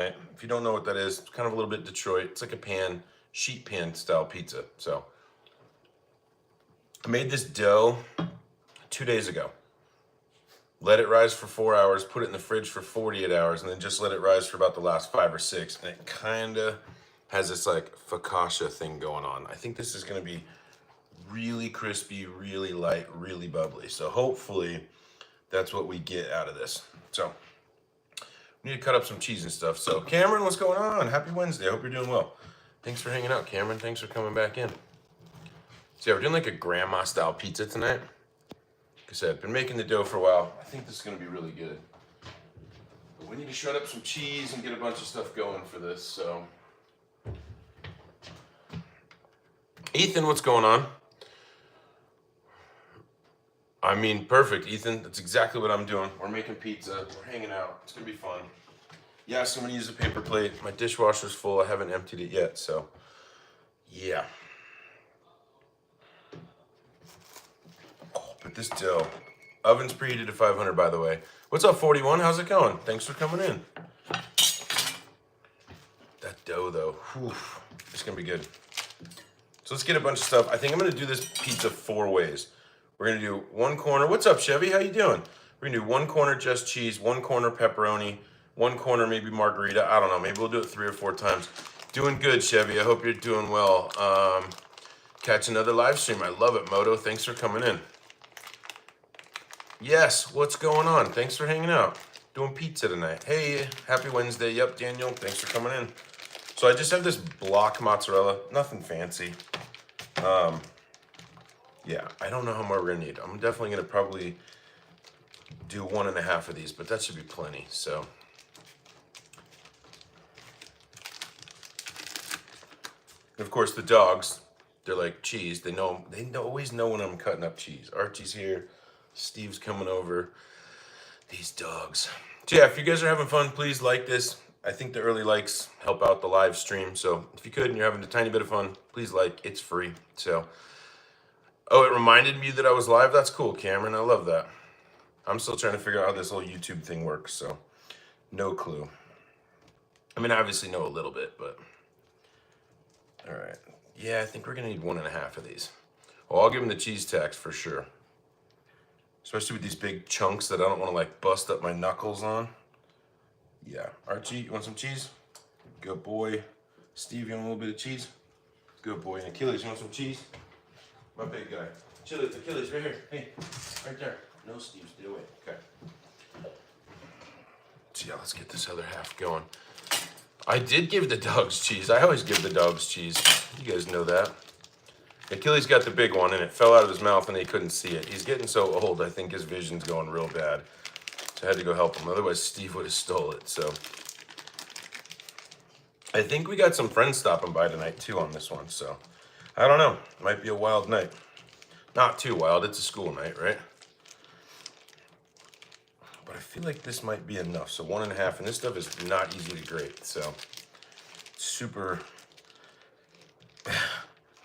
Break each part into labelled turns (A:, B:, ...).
A: If you don't know what that is, it's kind of a little bit Detroit. It's like a pan, sheet pan style pizza. So I made this dough 2 days ago. Let it rise for 4 hours, put it in the fridge for 48 hours, and then just let it rise for about the last 5 or 6. And it kind of has this like focaccia thing going on. I think this is going to be really crispy, really light, really bubbly. So hopefully that's what we get out of this. So we need to cut up some cheese and stuff. So Cameron, what's going on? Happy Wednesday. I hope you're doing well. Thanks for hanging out, Cameron. Thanks for coming back in. So yeah, we're doing like a grandma style pizza tonight. Like I said, I've been making the dough for a while. I think this is going to be really good. But we need to shred up some cheese and get a bunch of stuff going for this. So Ethan, what's going on? I mean, perfect, Ethan. That's exactly what I'm doing. We're making pizza. We're hanging out. It's going to be fun. Yes, I'm going to use a paper plate. My dishwasher's full. I haven't emptied it yet, so yeah. Oh, but this dough. Oven's preheated to 500, by the way. What's up, 41? How's it going? Thanks for coming in. That dough, though. Whew, it's going to be good. So let's get a bunch of stuff. I think I'm going to do this pizza 4 ways. We're going to do one corner. What's up, Chevy? How you doing? We're going to do one corner just cheese, one corner pepperoni, one corner maybe margarita. I don't know. Maybe we'll do it 3 or 4 times. Doing good, Chevy. I hope you're doing well. Catch another live stream. I love it, Moto. Thanks for coming in. Yes, what's going on? Thanks for hanging out. Doing pizza tonight. Hey, happy Wednesday. Yep, Daniel. Thanks for coming in. So I just have this block mozzarella. Nothing fancy. Yeah, I don't know how much we're gonna need. I'm definitely gonna probably do 1.5 of these, but that should be plenty. So and of course the dogs, they're like cheese. They always know when I'm cutting up cheese. Archie's here, Steve's coming over. These dogs. So yeah, if you guys are having fun, please like this. I think the early likes help out the live stream. So if you could and you're having a tiny bit of fun, please like. It's free. So oh, it reminded me that I was live. That's cool, Cameron. I love that. I'm still trying to figure out how this whole YouTube thing works, so no clue. I mean, I obviously know a little bit, but all right. Yeah, I think we're gonna need 1.5 of these. Well, I'll give them the cheese tax for sure. Especially with these big chunks that I don't want to like bust up my knuckles on. Yeah, Archie, you want some cheese? Good boy. Steve, you want a little bit of cheese? Good boy. And Achilles, you want some cheese? My big guy. Achilles, right here. Hey, right there. No, Steve, stay away. Okay. So yeah, let's get this other half going. I did give the dogs cheese. I always give the dogs cheese. You guys know that. Achilles got the big one and it fell out of his mouth and he couldn't see it. He's getting so old, I think his vision's going real bad. So I had to go help him. Otherwise, Steve would have stole it. So I think we got some friends stopping by tonight too on this one. So I don't know. It might be a wild night. Not too wild. It's a school night, right? But I feel like this might be enough. So 1.5, and this stuff is not easy to grate. So super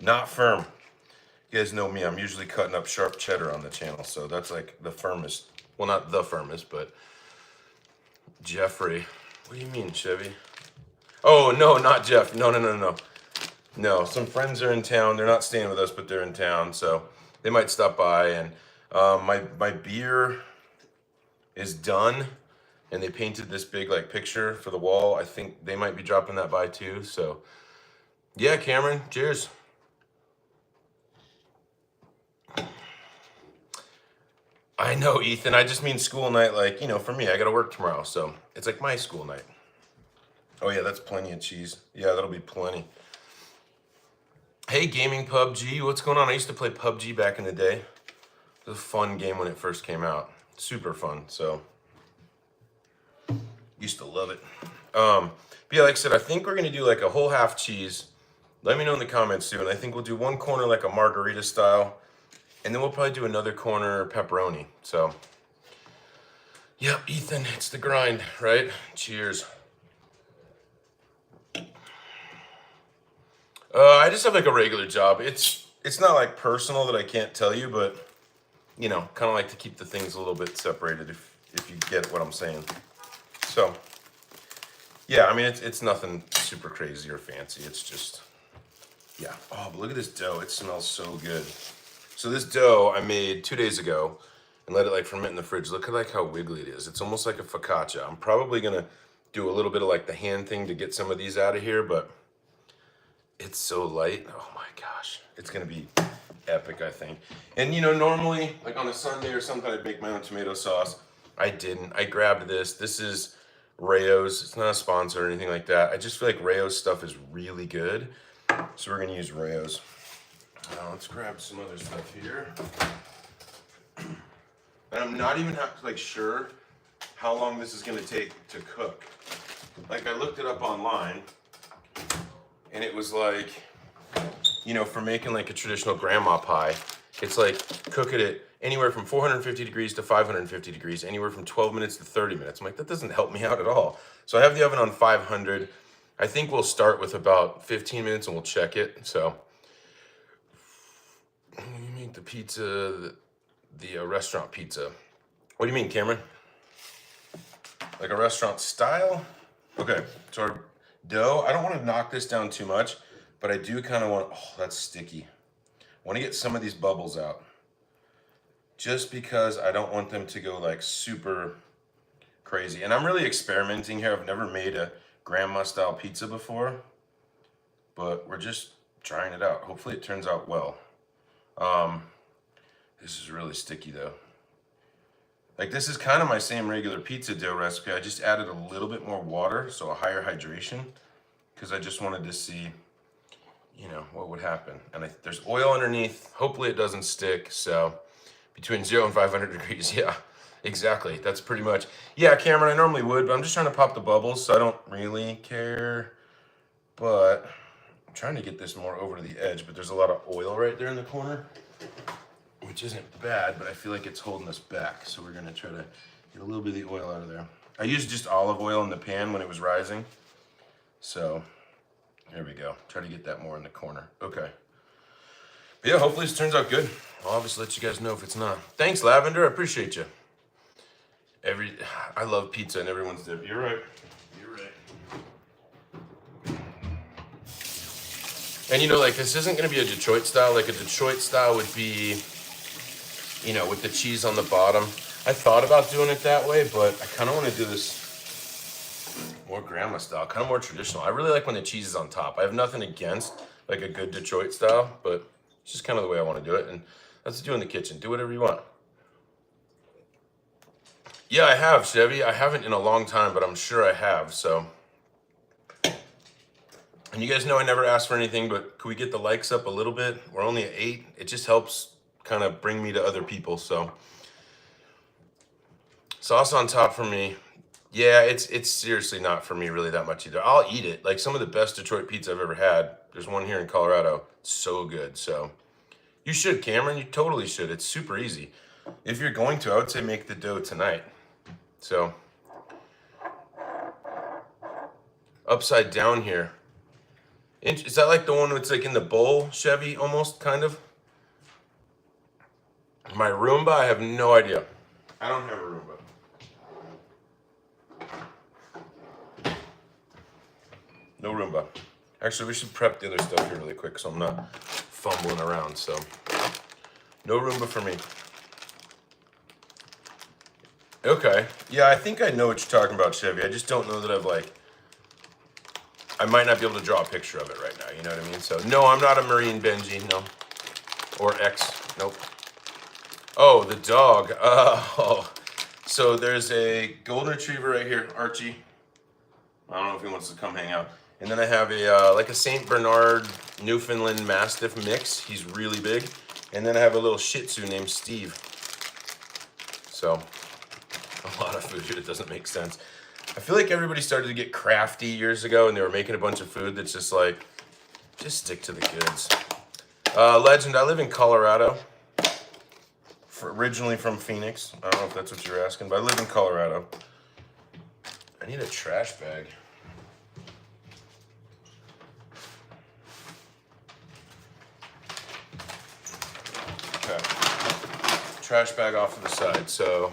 A: not firm. You guys know me. I'm usually cutting up sharp cheddar on the channel. So that's like the firmest. Well, not the firmest, but Jeffrey. What do you mean, Chevy? Oh, no, not Jeff. No. No, some friends are in town. They're not staying with us, but they're in town. So they might stop by. And my beer is done. And they painted this big like picture for the wall. I think they might be dropping that by too. So yeah, Cameron, cheers. I know, Ethan. I just mean school night. Like, you know, for me, I got to work tomorrow. So it's like my school night. Oh, yeah, that's plenty of cheese. Yeah, that'll be plenty. Hey, gaming PUBG. What's going on? I used to play PUBG back in the day. It was a fun game when it first came out. Super fun. So used to love it. But yeah, like I said, I think we're going to do like a whole half cheese. Let me know in the comments too. And I think we'll do one corner like a margarita style. And then we'll probably do another corner pepperoni. So, yep, Ethan, it's the grind, right? Cheers. I just have like a regular job. It's not like personal that I can't tell you, but you know, kind of like to keep the things a little bit separated if you get what I'm saying. So, Yeah, I mean, it's nothing super crazy or fancy. It's just, yeah. Oh, but look at this dough. It smells so good. So this dough I made 2 days ago and let it like ferment in the fridge. Look at like how wiggly it is. It's almost like a focaccia. I'm probably gonna do a little bit of like the hand thing to get some of these out of here, but it's so light. Oh my gosh. It's gonna be epic, I think. And you know, normally like on a Sunday or something, I'd make my own tomato sauce. I didn't. I grabbed this. This is Rayo's. It's not a sponsor or anything like that. I just feel like Rayo's stuff is really good. So we're gonna use Rayo's. Now let's grab some other stuff here. And I'm not even like sure how long this is gonna take to cook. Like I looked it up online and it was like, you know, for making like a traditional grandma pie, it's like cook it at anywhere from 450 degrees to 550 degrees, anywhere from 12 minutes to 30 minutes. I'm like, that doesn't help me out at all. So I have the oven on 500. I think we'll start with about 15 minutes and we'll check it. So you make the pizza, the restaurant pizza. What do you mean, Cameron? Like a restaurant style? Okay, so our dough, I don't want to knock this down too much, but I do kind of want, oh, that's sticky. I want to get some of these bubbles out. Just because I don't want them to go like super crazy. And I'm really experimenting here. I've never made a grandma style pizza before, but we're just trying it out. Hopefully it turns out well. This is really sticky though. Like this is kind of my same regular pizza dough recipe. I just added a little bit more water, so a higher hydration, because I just wanted to see, you know, what would happen. And there's oil underneath. Hopefully it doesn't stick. So between 0 and 500 degrees, yeah, exactly. That's pretty much. Yeah, Cameron, I normally would, but I'm just trying to pop the bubbles, so I don't really care. But I'm trying to get this more over to the edge, but there's a lot of oil right there in the corner, which isn't bad, but I feel like it's holding us back. So we're gonna try to get a little bit of the oil out of there. I used just olive oil in the pan when it was rising. So there we go. Try to get that more in the corner. Okay. But yeah, hopefully this turns out good. I'll obviously let you guys know if it's not. Thanks, Lavender. I appreciate you. I love pizza and everyone's different. You're right. You're right. And you know, like this isn't gonna be a Detroit style. Like a Detroit style would be, you know, with the cheese on the bottom. I thought about doing it that way, but I kind of want to do this more grandma style, kind of more traditional. I really like when the cheese is on top. I have nothing against like a good Detroit style, but it's just kind of the way I want to do it. And that's do in the kitchen. Do whatever you want. Yeah, I have, Chevy. I haven't in a long time, but I'm sure I have. So, and you guys know I never ask for anything, but can we get the likes up a little bit? We're only at 8. It just helps kind of bring me to other people. So sauce on top for me. Yeah, it's seriously not for me really that much either. I'll eat it. Like some of the best Detroit pizza I've ever had. There's one here in Colorado. It's so good. So you should, Cameron. You totally should. It's super easy. If you're going to, I would say make the dough tonight. So upside down here. Is that like the one that's like in the bowl, Chevy, almost, kind of? My Roomba, I have no idea. I don't have a Roomba. No Roomba. Actually, we should prep the other stuff here really quick so I'm not fumbling around. So, no Roomba for me. Okay. Yeah, I think I know what you're talking about, Chevy. I just don't know that I might not be able to draw a picture of it right now. You know what I mean? So, no, I'm not a Marine Benji. No. Or X. Nope. Oh, the dog. Oh. So there's a golden retriever right here, Archie. I don't know if he wants to come hang out. And then I have a like a Saint Bernard Newfoundland Mastiff mix. He's really big. And then I have a little Shih Tzu named Steve. So a lot of food here that doesn't make sense. I feel like everybody started to get crafty years ago and they were making a bunch of food that's just like, just stick to the goods. Legend, I live in Colorado. Originally from Phoenix. I don't know if that's what you're asking, but I live in Colorado. I need a trash bag. Okay. Trash bag off to the side. So,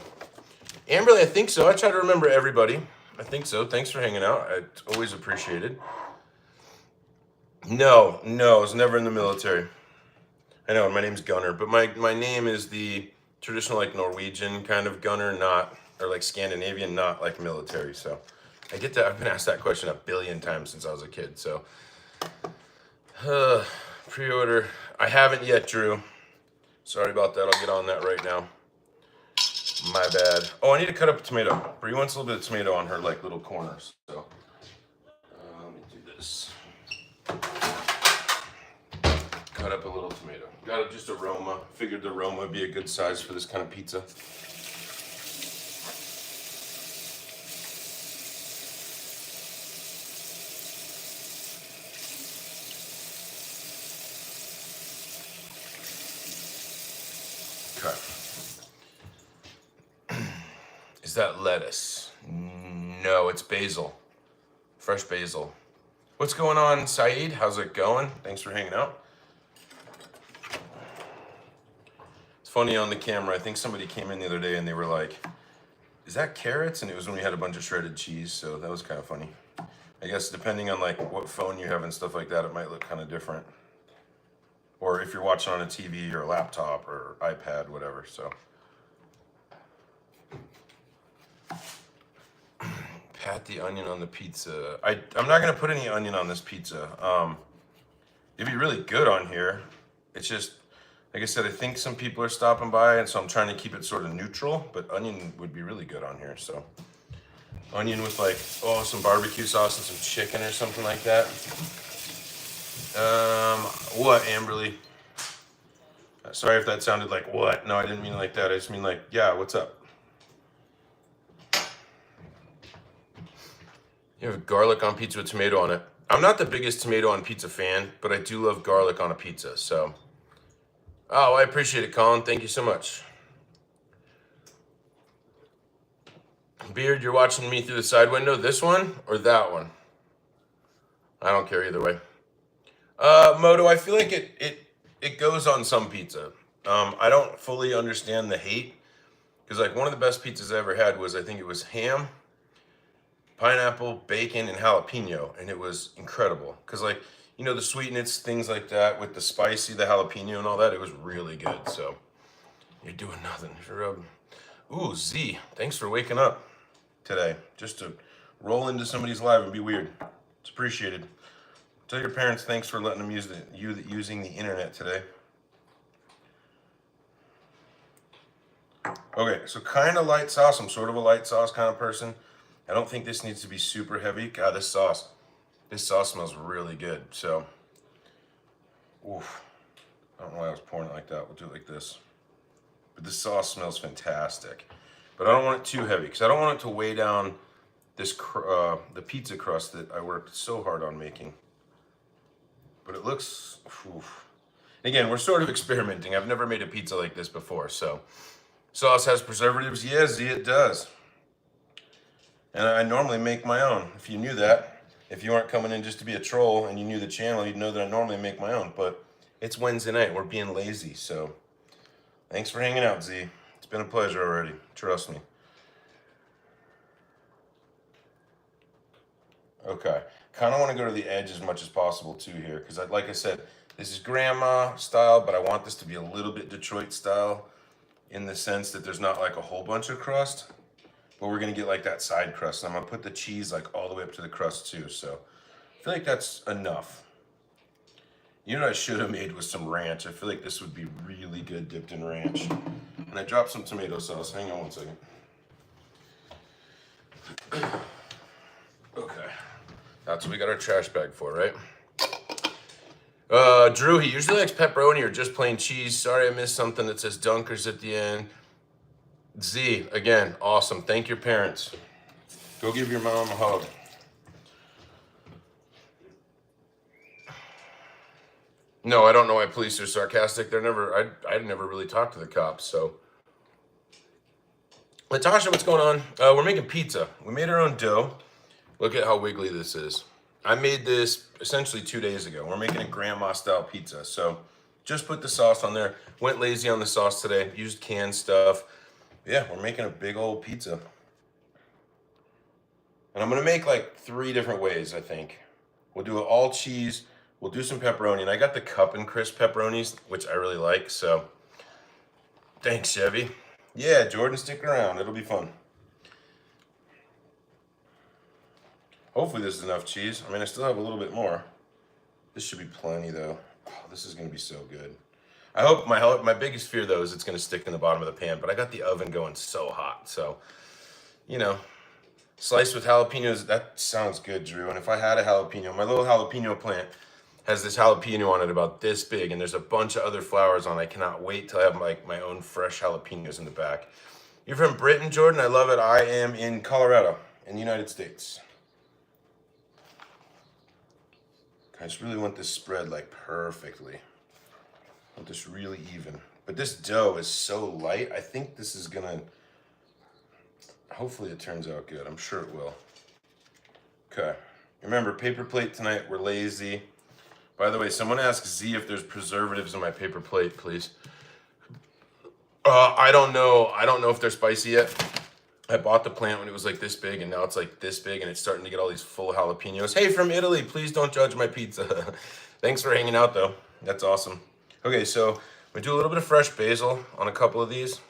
A: Amberly, I think so. I try to remember everybody. I think so. Thanks for hanging out. It's always appreciated. No, I was never in the military. I know my name's Gunnar, but my name is the traditional like Norwegian kind of Gunnar, not or like Scandinavian, not like military. So I get that. I've been asked that question a billion times since I was a kid. So pre-order. I haven't yet, Drew. Sorry about that. I'll get on that right now. My bad. Oh, I need to cut up a tomato. Brie wants a little bit of tomato on her like little corners. So let me do this. Cut up a little tomato. Got just a Roma. Figured the Roma would be a good size for this kind of pizza. Okay. Is that lettuce? No, it's basil. Fresh basil. What's going on, Saeed? How's it going? Thanks for hanging out. It's funny on the camera. I think somebody came in the other day and they were like, is that carrots? And it was when we had a bunch of shredded cheese, so that was kind of funny. I guess depending on like what phone you have and stuff like that, it might look kind of different. Or if you're watching on a TV or a laptop or iPad, whatever, so. Pat the onion on the pizza. I'm not gonna put any onion on this pizza. It'd be really good on here. It's just, like I said, I think some people are stopping by, and so I'm trying to keep it sort of neutral, but onion would be really good on here, so. Onion with like, oh, some barbecue sauce and some chicken or something like that. What, Amberly? Sorry if that sounded like what. No, I didn't mean like that. I just mean like, yeah, what's up? You have garlic on pizza with tomato on it. I'm not the biggest tomato on pizza fan, but I do love garlic on a pizza, so. Oh, I appreciate it, Colin. Thank you so much. Beard, you're watching me through the side window. This one or that one? I don't care either way. Moto, I feel like it goes on some pizza. I don't fully understand the hate because like one of the best pizzas I ever had was, I think it was ham, pineapple, bacon, and jalapeno, and it was incredible. Because like, you know, the sweetness, things like that with the spicy, the jalapeno and all that, it was really good. So you're doing nothing. Ooh, Z, thanks for waking up today. Just to roll into somebody's live and be weird. It's appreciated. Tell your parents thanks for letting them use using the internet today. Okay, so kind of light sauce. I'm sort of a light sauce kind of person. I don't think this needs to be super heavy. God, this sauce smells really good. So, oof. I don't know why I was pouring it like that. We'll do it like this. But the sauce smells fantastic. But I don't want it too heavy because I don't want it to weigh down this the pizza crust that I worked so hard on making. But it looks, oof. Again, we're sort of experimenting. I've never made a pizza like this before, so. Sauce has preservatives? Yes, it does. And I normally make my own, if you knew that. If you aren't coming in just to be a troll and you knew the channel, you'd know that I normally make my own, but it's Wednesday night. We're being lazy, so thanks for hanging out, Z. It's been a pleasure already. Trust me. Okay. Kind of want to go to the edge as much as possible, too, here, because like I said, this is grandma style, but I want this to be a little bit Detroit style in the sense that there's not like a whole bunch of crust, but we're going to get like that side crust. And I'm going to put the cheese like all the way up to the crust, too, so I feel like that's enough. You know what I should have made with some ranch? I feel like this would be really good dipped in ranch. And I dropped some tomato sauce. Hang on one second. Okay. That's what we got our trash bag for, right? Drew, he usually likes pepperoni or just plain cheese. Sorry I missed something that says Dunkers at the end. Z, again, awesome. Thank your parents. Go give your mom a hug. No, I don't know why police are sarcastic. They're never, I never really talked to the cops, so. Latasha, what's going on? We're making pizza. We made our own dough. Look at how wiggly this is. I made this essentially 2 days ago. We're making a grandma style pizza. So just put the sauce on there. Went lazy on the sauce today. Used canned stuff. Yeah, we're making a big old pizza. And I'm gonna make like 3 different ways, I think. We'll do it all cheese, we'll do some pepperoni, and I got the cup and crisp pepperonis, which I really like, so thanks, Chevy. Yeah, Jordan, stick around, it'll be fun. Hopefully this is enough cheese. I mean, I still have a little bit more. This should be plenty though. Oh, this is gonna be so good. I hope my biggest fear though is it's gonna stick in the bottom of the pan, but I got the oven going so hot, so you know, sliced with jalapenos, that sounds good, Drew. And if I had a jalapeno, my little jalapeno plant has this jalapeno on it about this big, and there's a bunch of other flowers on it. I cannot wait till I have my own fresh jalapenos in the back. You're from Britain, Jordan? I love it. I am in Colorado, in the United States. I just really want this spread like perfectly. I want this really even. But this dough is so light, I think this is gonna, hopefully it turns out good. I'm sure it will. Okay. Remember, paper plate tonight, we're lazy. By the way, someone asked Z if there's preservatives in my paper plate, please. I don't know. I don't know if they're spicy yet. I bought the plant when it was like this big, and now it's like this big, and it's starting to get all these full jalapenos. Hey, from Italy, please don't judge my pizza. Thanks for hanging out, though. That's awesome. Okay, so we do a little bit of fresh basil on a couple of these.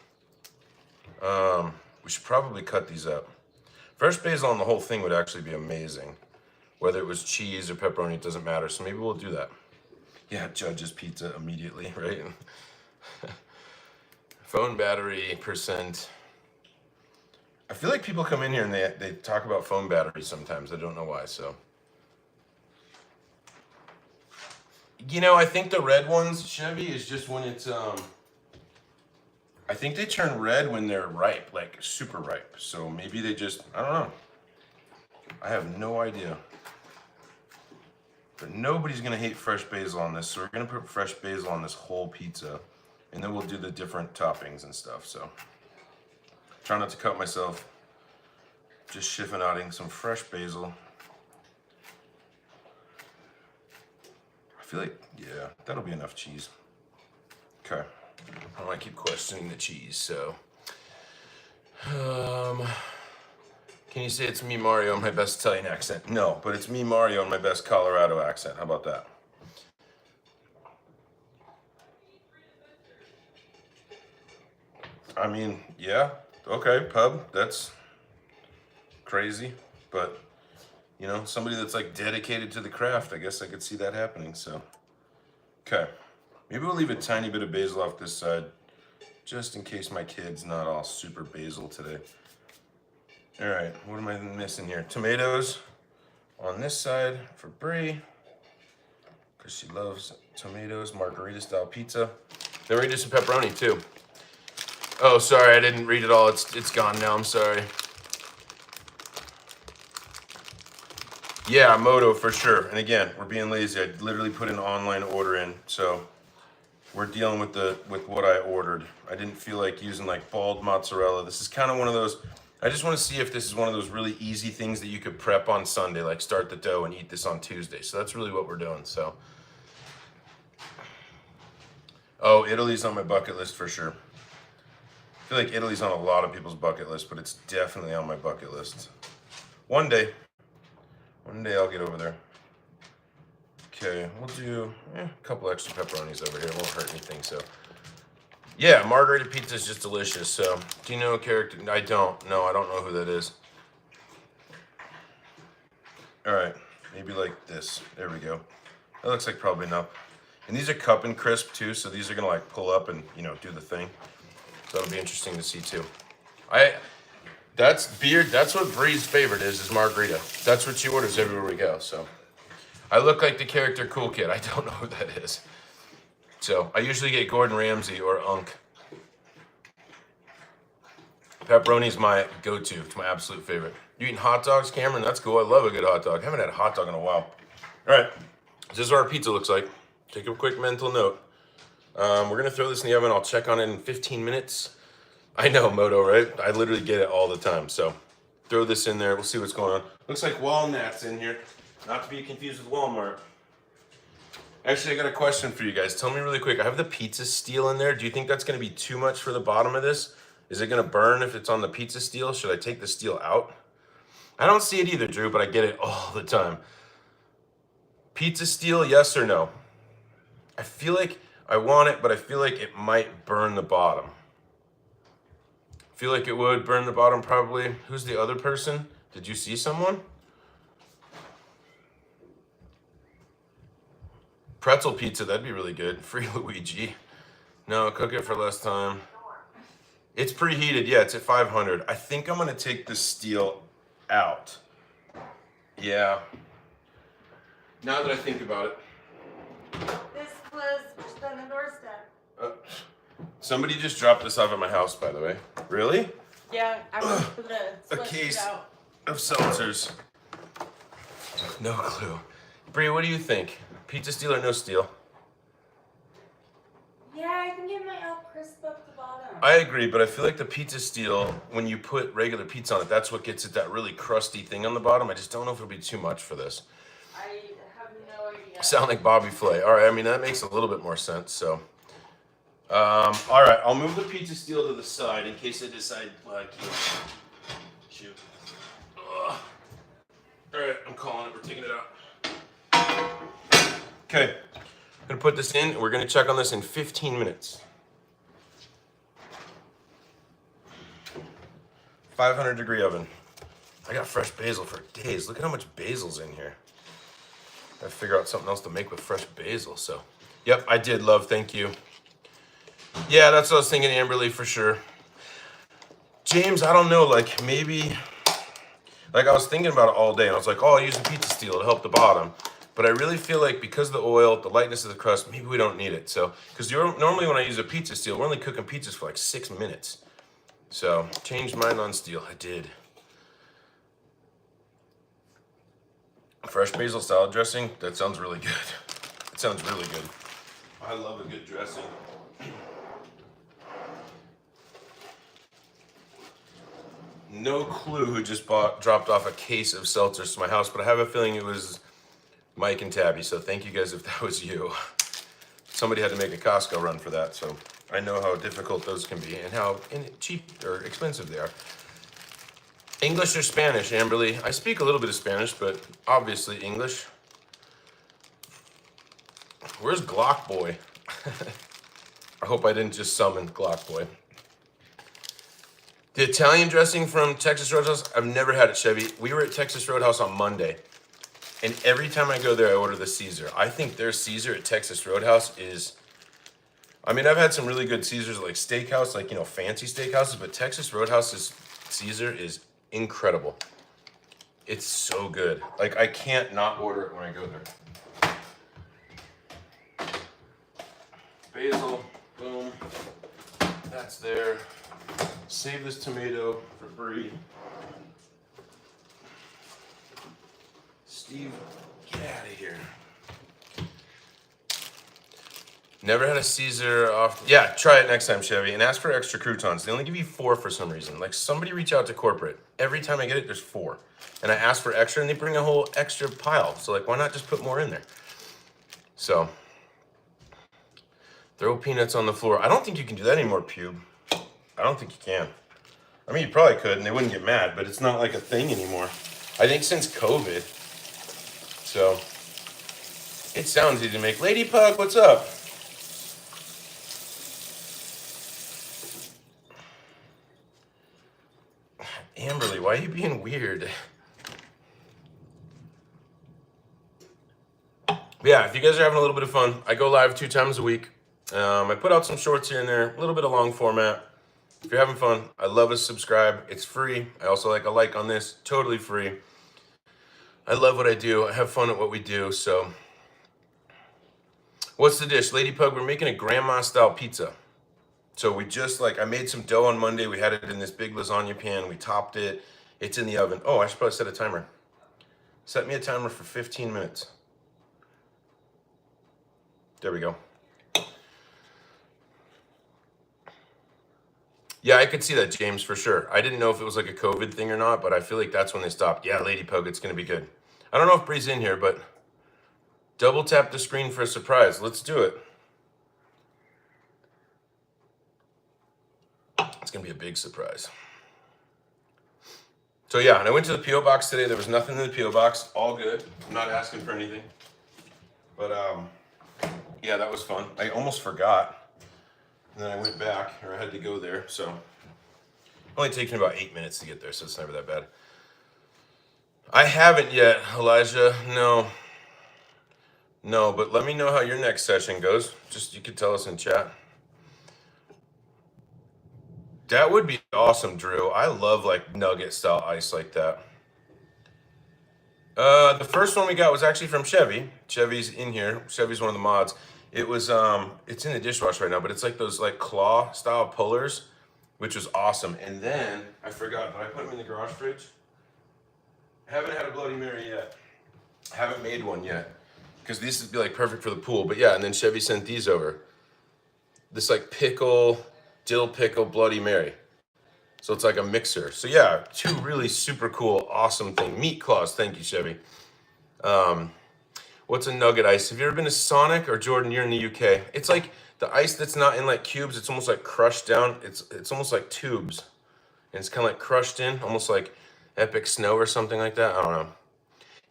A: We should probably cut these up. Fresh basil on the whole thing would actually be amazing. Whether it was cheese or pepperoni, it doesn't matter. So maybe we'll do that. Yeah, Judge's pizza immediately, right? Phone battery percent. I feel like people come in here and they talk about phone batteries sometimes. I don't know why, so. You know, I think the red ones, Chevy, is just when it's, I think they turn red when they're ripe, like super ripe. So maybe they just, I don't know. I have no idea. But nobody's gonna hate fresh basil on this, so we're gonna put fresh basil on this whole pizza, and then we'll do the different toppings and stuff, so. Try not to cut myself. Just chiffonading some fresh basil. I feel like, yeah, that'll be enough cheese. Okay. I don't want to keep questioning the cheese, so. Can you say it's me, Mario, in my best Italian accent? No, but it's me, Mario, in my best Colorado accent. How about that? I mean, yeah, okay, pub, that's crazy, but you know, somebody that's like dedicated to the craft, I guess I could see that happening, so. Okay, maybe we'll leave a tiny bit of basil off this side, just in case my kid's not all super basil today. All right, what am I missing here? Tomatoes on this side for Brie, because she loves tomatoes, margarita style pizza. Then we're gonna do some pepperoni too. Oh, sorry, I didn't read it all. It's gone now, I'm sorry. Yeah, Moto for sure. And again, we're being lazy. I literally put an online order in, so we're dealing with what I ordered. I didn't feel like using like bald mozzarella. This is kind of one of those, I just want to see if this is one of those really easy things that you could prep on Sunday, like start the dough and eat this on Tuesday. So that's really what we're doing, so. Oh, Italy's on my bucket list for sure. I feel like Italy's on a lot of people's bucket list, but it's definitely on my bucket list. One day I'll get over there. Okay, we'll do a couple extra pepperonis over here. It won't hurt anything, so. Yeah, margarita pizza is just delicious, so. Do you know a character? I don't. No, I don't know who that is. All right, maybe like this. There we go. That looks like probably enough. And these are cup and crisp too, so these are gonna like pull up and, you know, do the thing. So that'll be interesting to see too. That's what Brie's favorite is margarita. That's what she orders everywhere we go, so. I look like the character Cool Kid. I don't know who that is. So I usually get Gordon Ramsay or Unk. Pepperoni's my go-to. It's my absolute favorite. You eating hot dogs, Cameron? That's cool. I love a good hot dog. I haven't had a hot dog in a while. All right, this is what our pizza looks like. Take a quick mental note. We're gonna throw this in the oven. I'll check on it in 15 minutes. I know, Moto, right? I literally get it all the time. So throw this in there. We'll see what's going on. Looks like Walnut's in here. Not to be confused with Walmart. Actually, I got a question for you guys. Tell me really quick. I have the pizza steel in there. Do you think that's going to be too much for the bottom of this? Is it going to burn if it's on the pizza steel? Should I take the steel out? I don't see it either, Drew, but I get it all the time. Pizza steel, yes or no? I feel like I want it, but I feel like it might burn the bottom. I feel like it would burn the bottom probably. Who's the other person? Did you see someone? Pretzel pizza, that'd be really good. Free Luigi. No, cook it for less time. It's preheated, yeah, it's at 500. I think I'm gonna take the steel out. Yeah. Now that I think about it.
B: This was just on the doorstep.
A: Somebody just dropped this off at my house, by the way. Really?
B: Yeah, I was gonna
A: A
B: switch
A: case
B: it out.
A: of seltzers. No clue. Bree, what do you think? Pizza steel or no steel?
B: Yeah, I think it might help crisp up the bottom.
A: I agree, but I feel like the pizza steel, when you put regular pizza on it, that's what gets it that really crusty thing on the bottom. I just don't know if it'll be too much for this.
B: I have no idea.
A: Sound like Bobby Flay. All right, I mean, that makes a little bit more sense, so. All right, I'll move the pizza steel to the side in case I decide, like, shoot. Ugh. All right, I'm calling it. We're taking it out. Okay, I'm gonna put this in. We're gonna check on this in 15 minutes. 500-degree oven. I got fresh basil for days. Look at how much basil's in here. Gotta figure out something else to make with fresh basil. So, yep, I did, love. Thank you. Yeah, that's what I was thinking, Amberly, for sure. James, I don't know, like maybe, like I was thinking about it all day, and I was like, oh, I'll use the pizza steel to help the bottom. But I really feel like because of the oil, the lightness of the crust, maybe we don't need it. So, because normally when I use a pizza steel, we're only cooking pizzas for like 6 minutes. So, changed mine on steel. I did. Fresh basil salad dressing? That sounds really good. It sounds really good. I love a good dressing. No clue who just dropped off a case of seltzers to my house, but I have a feeling it was Mike and Tabby, so thank you guys if that was you. Somebody had to make a Costco run for that, so I know how difficult those can be and how cheap or expensive they are. English or Spanish, Amberly? I speak a little bit of Spanish, but obviously English. Where's Glock Boy? I hope I didn't just summon Glock Boy. The Italian dressing from Texas Roadhouse, I've never had it, Chevy. We were at Texas Roadhouse on Monday, and every time I go there, I order the Caesar. I think their Caesar at Texas Roadhouse is, I mean, I've had some really good Caesars at like steakhouse, like, you know, fancy steakhouses, but Texas Roadhouse's Caesar is incredible. It's so good. Like, I can't not order it when I go there. Basil, boom, that's there. Save this tomato for Brie. Steve, get out of here. Never had a Caesar off. Yeah, try it next time, Chevy, and ask for extra croutons. They only give you 4 for some reason. Like, somebody reach out to corporate. Every time I get it, there's 4. And I ask for extra, and they bring a whole extra pile. So, like, why not just put more in there? So, throw peanuts on the floor. I don't think you can do that anymore, Pube. I don't think you can. I mean, you probably could, and they wouldn't get mad, but it's not like a thing anymore. I think since COVID. So, it sounds easy to make. Lady Pug, what's up? Amberly, why are you being weird? Yeah, if you guys are having a little bit of fun, I go live 2 times a week. I put out some shorts here and there, a little bit of long format. If you're having fun, I love to subscribe. It's free. I also like a like on this, totally free. I love what I do. I have fun at what we do, so. What's the dish? Lady Pug, we're making a grandma style pizza. So we just, like, I made some dough on Monday. We had it in this big lasagna pan. We topped it. It's in the oven. Oh, I should probably set a timer. Set me a timer for 15 minutes. There we go. Yeah, I could see that, James, for sure. I didn't know if it was like a COVID thing or not, but I feel like that's when they stopped. Yeah, Lady Pug, it's going to be good. I don't know if Bree's in here, but double tap the screen for a surprise. Let's do it. It's going to be a big surprise. So yeah, and I went to the P.O. box today. There was nothing in the P.O. box. All good. I'm not asking for anything. But yeah, that was fun. I almost forgot. And then I went back, or I had to go there. So only taking about 8 minutes to get there, so it's never that bad. I haven't yet, Elijah. No, but let me know how your next session goes. Just you could tell us in chat. That would be awesome, Drew. I love like nugget style ice like that. The first one we got was actually from Chevy. Chevy's in here. Chevy's one of the mods. It was it's in the dishwasher right now, but it's like those like claw style pullers, which was awesome. And then I forgot, did I put them in the garage fridge? Haven't had a Bloody Mary yet. Haven't made one yet. Because these would be like perfect for the pool. But yeah, and then Chevy sent these over. This like dill pickle Bloody Mary. So it's like a mixer. So yeah, two really super cool, awesome thing. Meat claws, thank you, Chevy. What's a nugget ice? Have you ever been to Sonic or Jordan? You're in the UK. It's like the ice that's not in like cubes. It's almost like crushed down. It's almost like tubes, and it's kind of like crushed in, almost like Epic Snow or something like that. I don't know.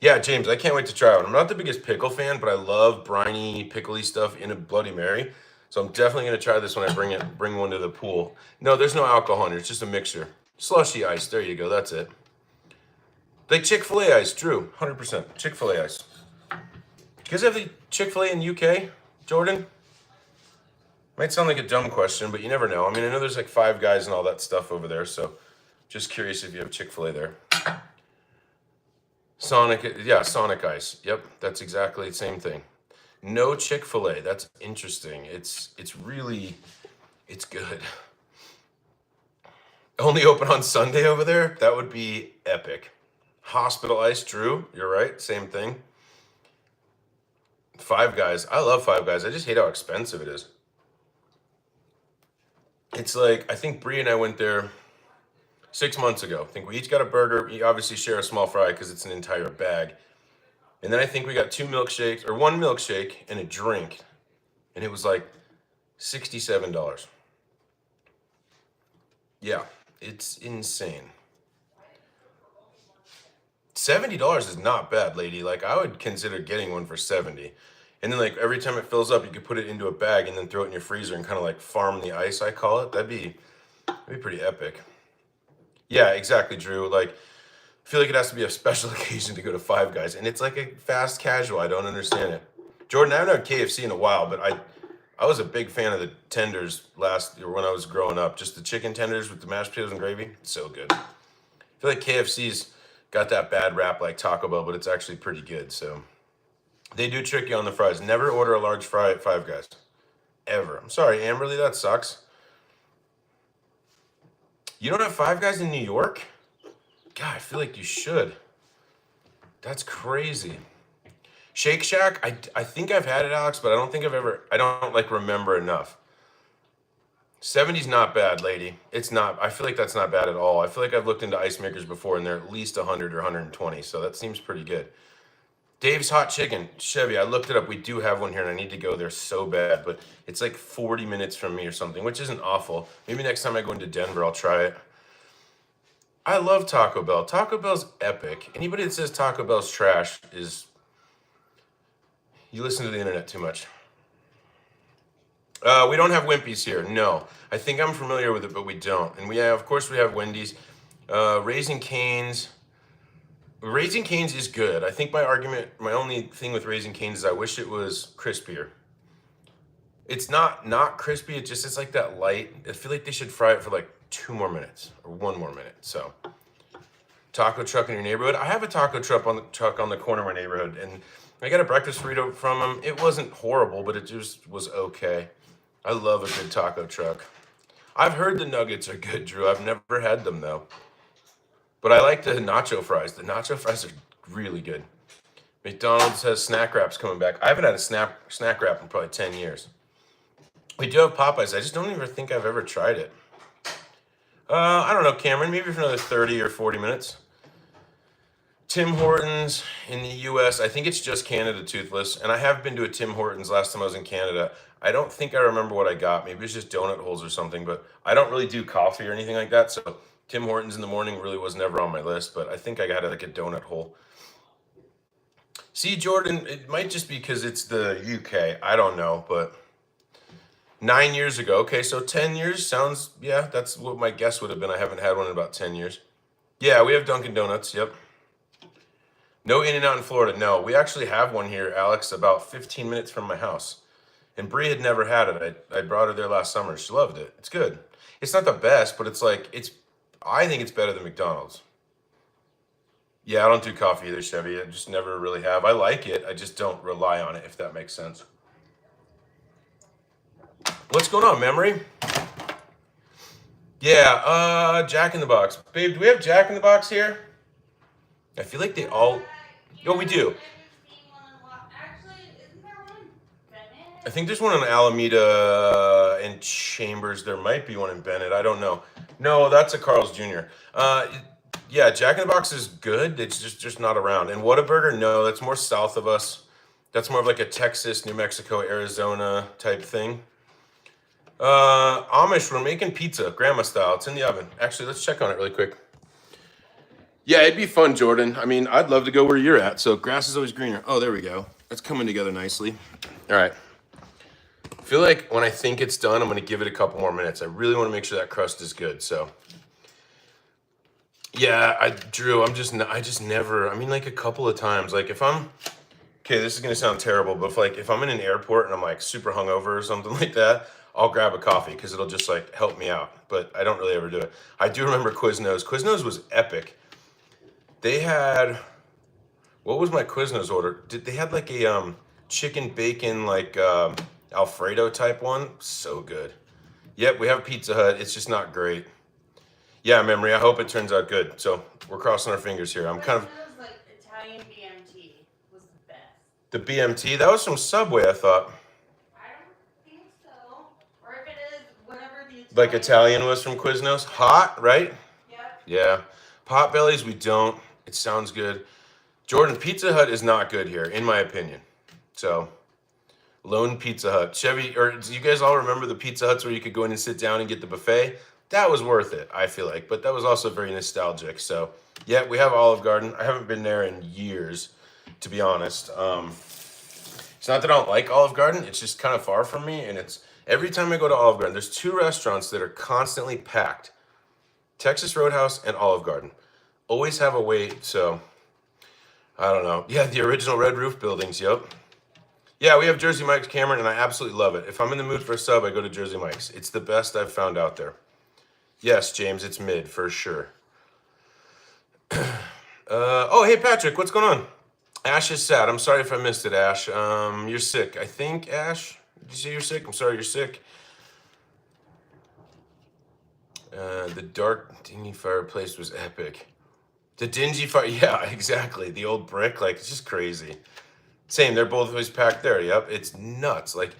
A: Yeah, James, I can't wait to try one. I'm not the biggest pickle fan, but I love briny, pickly stuff in a Bloody Mary. So I'm definitely gonna try this when I bring one to the pool. No, there's no alcohol in here. It's just a mixture. Slushy ice. There you go. That's it. Like Chick-fil-A ice, Drew. 100%. Chick-fil-A ice. Do you guys have the Chick-fil-A in UK, Jordan? Might sound like a dumb question, but you never know. I mean, I know there's like Five Guys and all that stuff over there, so just curious if you have Chick-fil-A there. Sonic, yeah, Sonic ice. Yep, that's exactly the same thing. No Chick-fil-A. That's interesting. It's good. Only open on Sunday over there? That would be epic. Hospital ice, Drew. You're right. Same thing. Five Guys. I love Five Guys. I just hate how expensive it is. It's like, I think Bree and I went there 6 months ago. I think we each got a burger. We obviously share a small fry because it's an entire bag. And then I think we got one milkshake and a drink. And it was like $67. Yeah, it's insane. $70 is not bad, lady. Like I would consider getting one for 70. And then like every time it fills up, you could put it into a bag and then throw it in your freezer and kind of like farm the ice, I call it. That'd be pretty epic. Yeah, exactly, Drew. Like I feel like it has to be a special occasion to go to Five Guys, and it's like a fast casual. I don't understand it. Jordan, I haven't had KFC in a while, but I was a big fan of the tenders when I was growing up. Just the chicken tenders with the mashed potatoes and gravy, so good. I feel like KFC's got that bad rap like Taco Bell, but it's actually pretty good. So they do trick you on the fries. Never order a large fry at Five Guys, ever. I'm sorry, Amberly, that sucks. You don't have Five Guys in New York? God, I feel like you should. That's crazy. Shake Shack, I think I've had it, Alex, but I don't like remember enough. 70's not bad, lady. It's not, I feel like that's not bad at all. I feel like I've looked into ice makers before and they're at least 100 or 120, so that seems pretty good. Dave's Hot Chicken, Chevy, I looked it up. We do have one here and I need to go there so bad, but it's like 40 minutes from me or something, which isn't awful. Maybe next time I go into Denver, I'll try it. I love Taco Bell. Taco Bell's epic. Anybody that says Taco Bell's trash you listen to the internet too much. We don't have Wimpy's here. No. I think I'm familiar with it, but we don't. And of course we have Wendy's. Raising Cane's. Raising Cane's is good. I think my only thing with Raising Cane's is I wish it was crispier. It's not crispy. It's like that light. I feel like they should fry it for like 2 more minutes or 1 more minute. So taco truck in your neighborhood. I have a taco truck on the corner of my neighborhood, and I got a breakfast burrito from him. It wasn't horrible, but it just was okay. I love a good taco truck. I've heard the nuggets are good, Drew. I've never had them though. But I like the nacho fries. The nacho fries are really good. McDonald's has snack wraps coming back. I haven't had a snack wrap in probably 10 years. We do have Popeyes. I just don't even think I've ever tried it. I don't know, Cameron, maybe for another 30 or 40 minutes. Tim Hortons in the US, I think it's just Canada Toothless. And I have been to a Tim Hortons last time I was in Canada. I don't think I remember what I got. Maybe it's just donut holes or something, but I don't really do coffee or anything like that. So Tim Hortons in the morning really was never on my list, but I think I got like a donut hole. See, Jordan, it might just be because it's the UK. I don't know, but 9 years ago. Okay, so 10 years sounds, yeah, that's what my guess would have been. I haven't had one in about 10 years. Yeah, we have Dunkin' Donuts. Yep. No In-N-Out in Florida. No, we actually have one here, Alex, about 15 minutes from my house. And Bree had never had it. I brought her there last summer. She loved it. It's good. It's not the best, but I think it's better than McDonald's. Yeah, I don't do coffee either, Chevy. I just never really have. I like it. I just don't rely on it, if that makes sense. What's going on, Memory? Yeah, Jack in the Box. Babe, do we have Jack in the Box here? I feel like they all... Oh, we do.
B: Actually, isn't there one in Bennett?
A: I think there's one in Alameda and Chambers. There might be one in Bennett. I don't know. No, that's a Carl's Jr. Yeah, Jack in the Box is good. It's just not around. And Whataburger, no, that's more south of us. That's more of like a Texas, New Mexico, Arizona type thing. Amish, we're making pizza, grandma style. It's in the oven. Actually, let's check on it really quick. Yeah, it'd be fun, Jordan. I mean, I'd love to go where you're at. So grass is always greener. Oh, there we go. It's coming together nicely. All right. I feel like when I think it's done, I'm going to give it a couple more minutes. I really want to make sure that crust is good. So yeah, Drew, I just never, I mean, like a couple of times, like if I'm, okay, this is going to sound terrible, but if I'm in an airport and I'm like super hungover or something like that, I'll grab a coffee because it'll just like help me out. But I don't really ever do it. I do remember Quiznos. Quiznos was epic. They had, what was my Quiznos order? They had like a chicken bacon like Alfredo type one? So good. Yep, we have Pizza Hut. It's just not great. Yeah, Memory. I hope it turns out good. So we're crossing our fingers here. I'm kind of...
B: Quiznos, like Italian BMT was the best.
A: The BMT? That was from Subway, I thought.
B: I don't think so. Or if it is, whatever the Italian.
A: Like Italian was from Quiznos? Hot, right?
B: Yep.
A: Yeah. Potbellies, we don't. It sounds good. Jordan, Pizza Hut is not good here, in my opinion. So, Lone Pizza Hut. Chevy, or do you guys all remember the Pizza Huts where you could go in and sit down and get the buffet? That was worth it, I feel like. But that was also very nostalgic. So, yeah, we have Olive Garden. I haven't been there in years, to be honest. It's not that I don't like Olive Garden. It's just kind of far from me. And it's every time I go to Olive Garden, there's two restaurants that are constantly packed. Texas Roadhouse and Olive Garden. Always have a wait, so I don't know. Yeah, the original Red Roof buildings, yep. Yeah, we have Jersey Mike's, Cameron, and I absolutely love it. If I'm in the mood for a sub, I go to Jersey Mike's. It's the best I've found out there. Yes, James, it's mid for sure. Oh, hey, Patrick, what's going on? Ash is sad. I'm sorry if I missed it, Ash. You're sick. I think, Ash, did you say you're sick? I'm sorry you're sick. The dark, dingy fireplace was epic. The dingy fire, yeah, exactly. The old brick, like, it's just crazy. Same, they're both always packed there, yep. It's nuts. Like,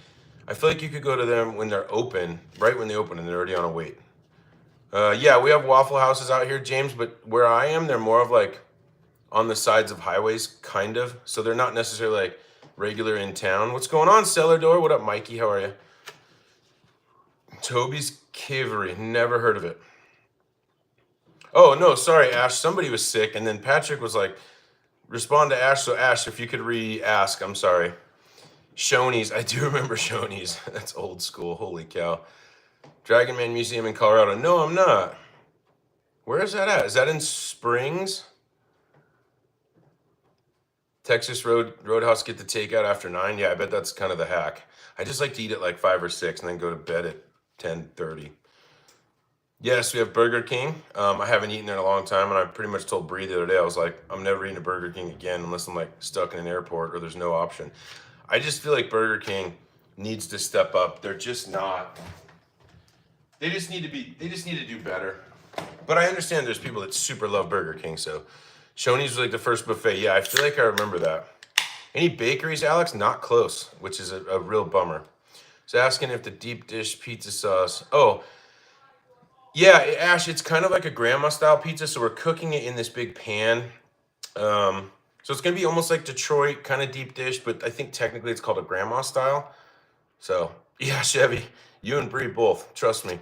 A: I feel like you could go to them when they're open, right when they open, and they're already on a wait. Yeah, we have Waffle Houses out here, James, but where I am, they're more of like on the sides of highways, kind of. So they're not necessarily like regular in town. What's going on, Cellar Door? What up, Mikey? How are you? Toby's Cavery. Never heard of it. Oh, no, sorry, Ash. Somebody was sick, and then Patrick was like, respond to Ash. So, Ash, if you could re-ask, I'm sorry. Shoney's. I do remember Shoney's. That's old school. Holy cow. Dragon Man Museum in Colorado. No, I'm not. Where is that at? Is that in Springs? Texas Roadhouse, get the takeout after 9? Yeah, I bet that's kind of the hack. I just like to eat at like 5 or 6 and then go to bed at 10:30. Yes, we have Burger King. I haven't eaten there in a long time, and I pretty much told Bree the other day, I was like, I'm never eating a Burger King again unless I'm like stuck in an airport or there's no option. I just feel like Burger King needs to step up. They're just not. They just need to do better. But I understand there's people that super love Burger King, so Shoney's was like the first buffet. Yeah, I feel like I remember that. Any bakeries, Alex? Not close, which is a real bummer. So asking if the deep dish pizza sauce. Oh, yeah, Ash, it's kind of like a grandma style pizza. So we're cooking it in this big pan. So it's going to be almost like Detroit kind of deep dish, but I think technically it's called a grandma style. So yeah, Chevy, you and Bree both, trust me.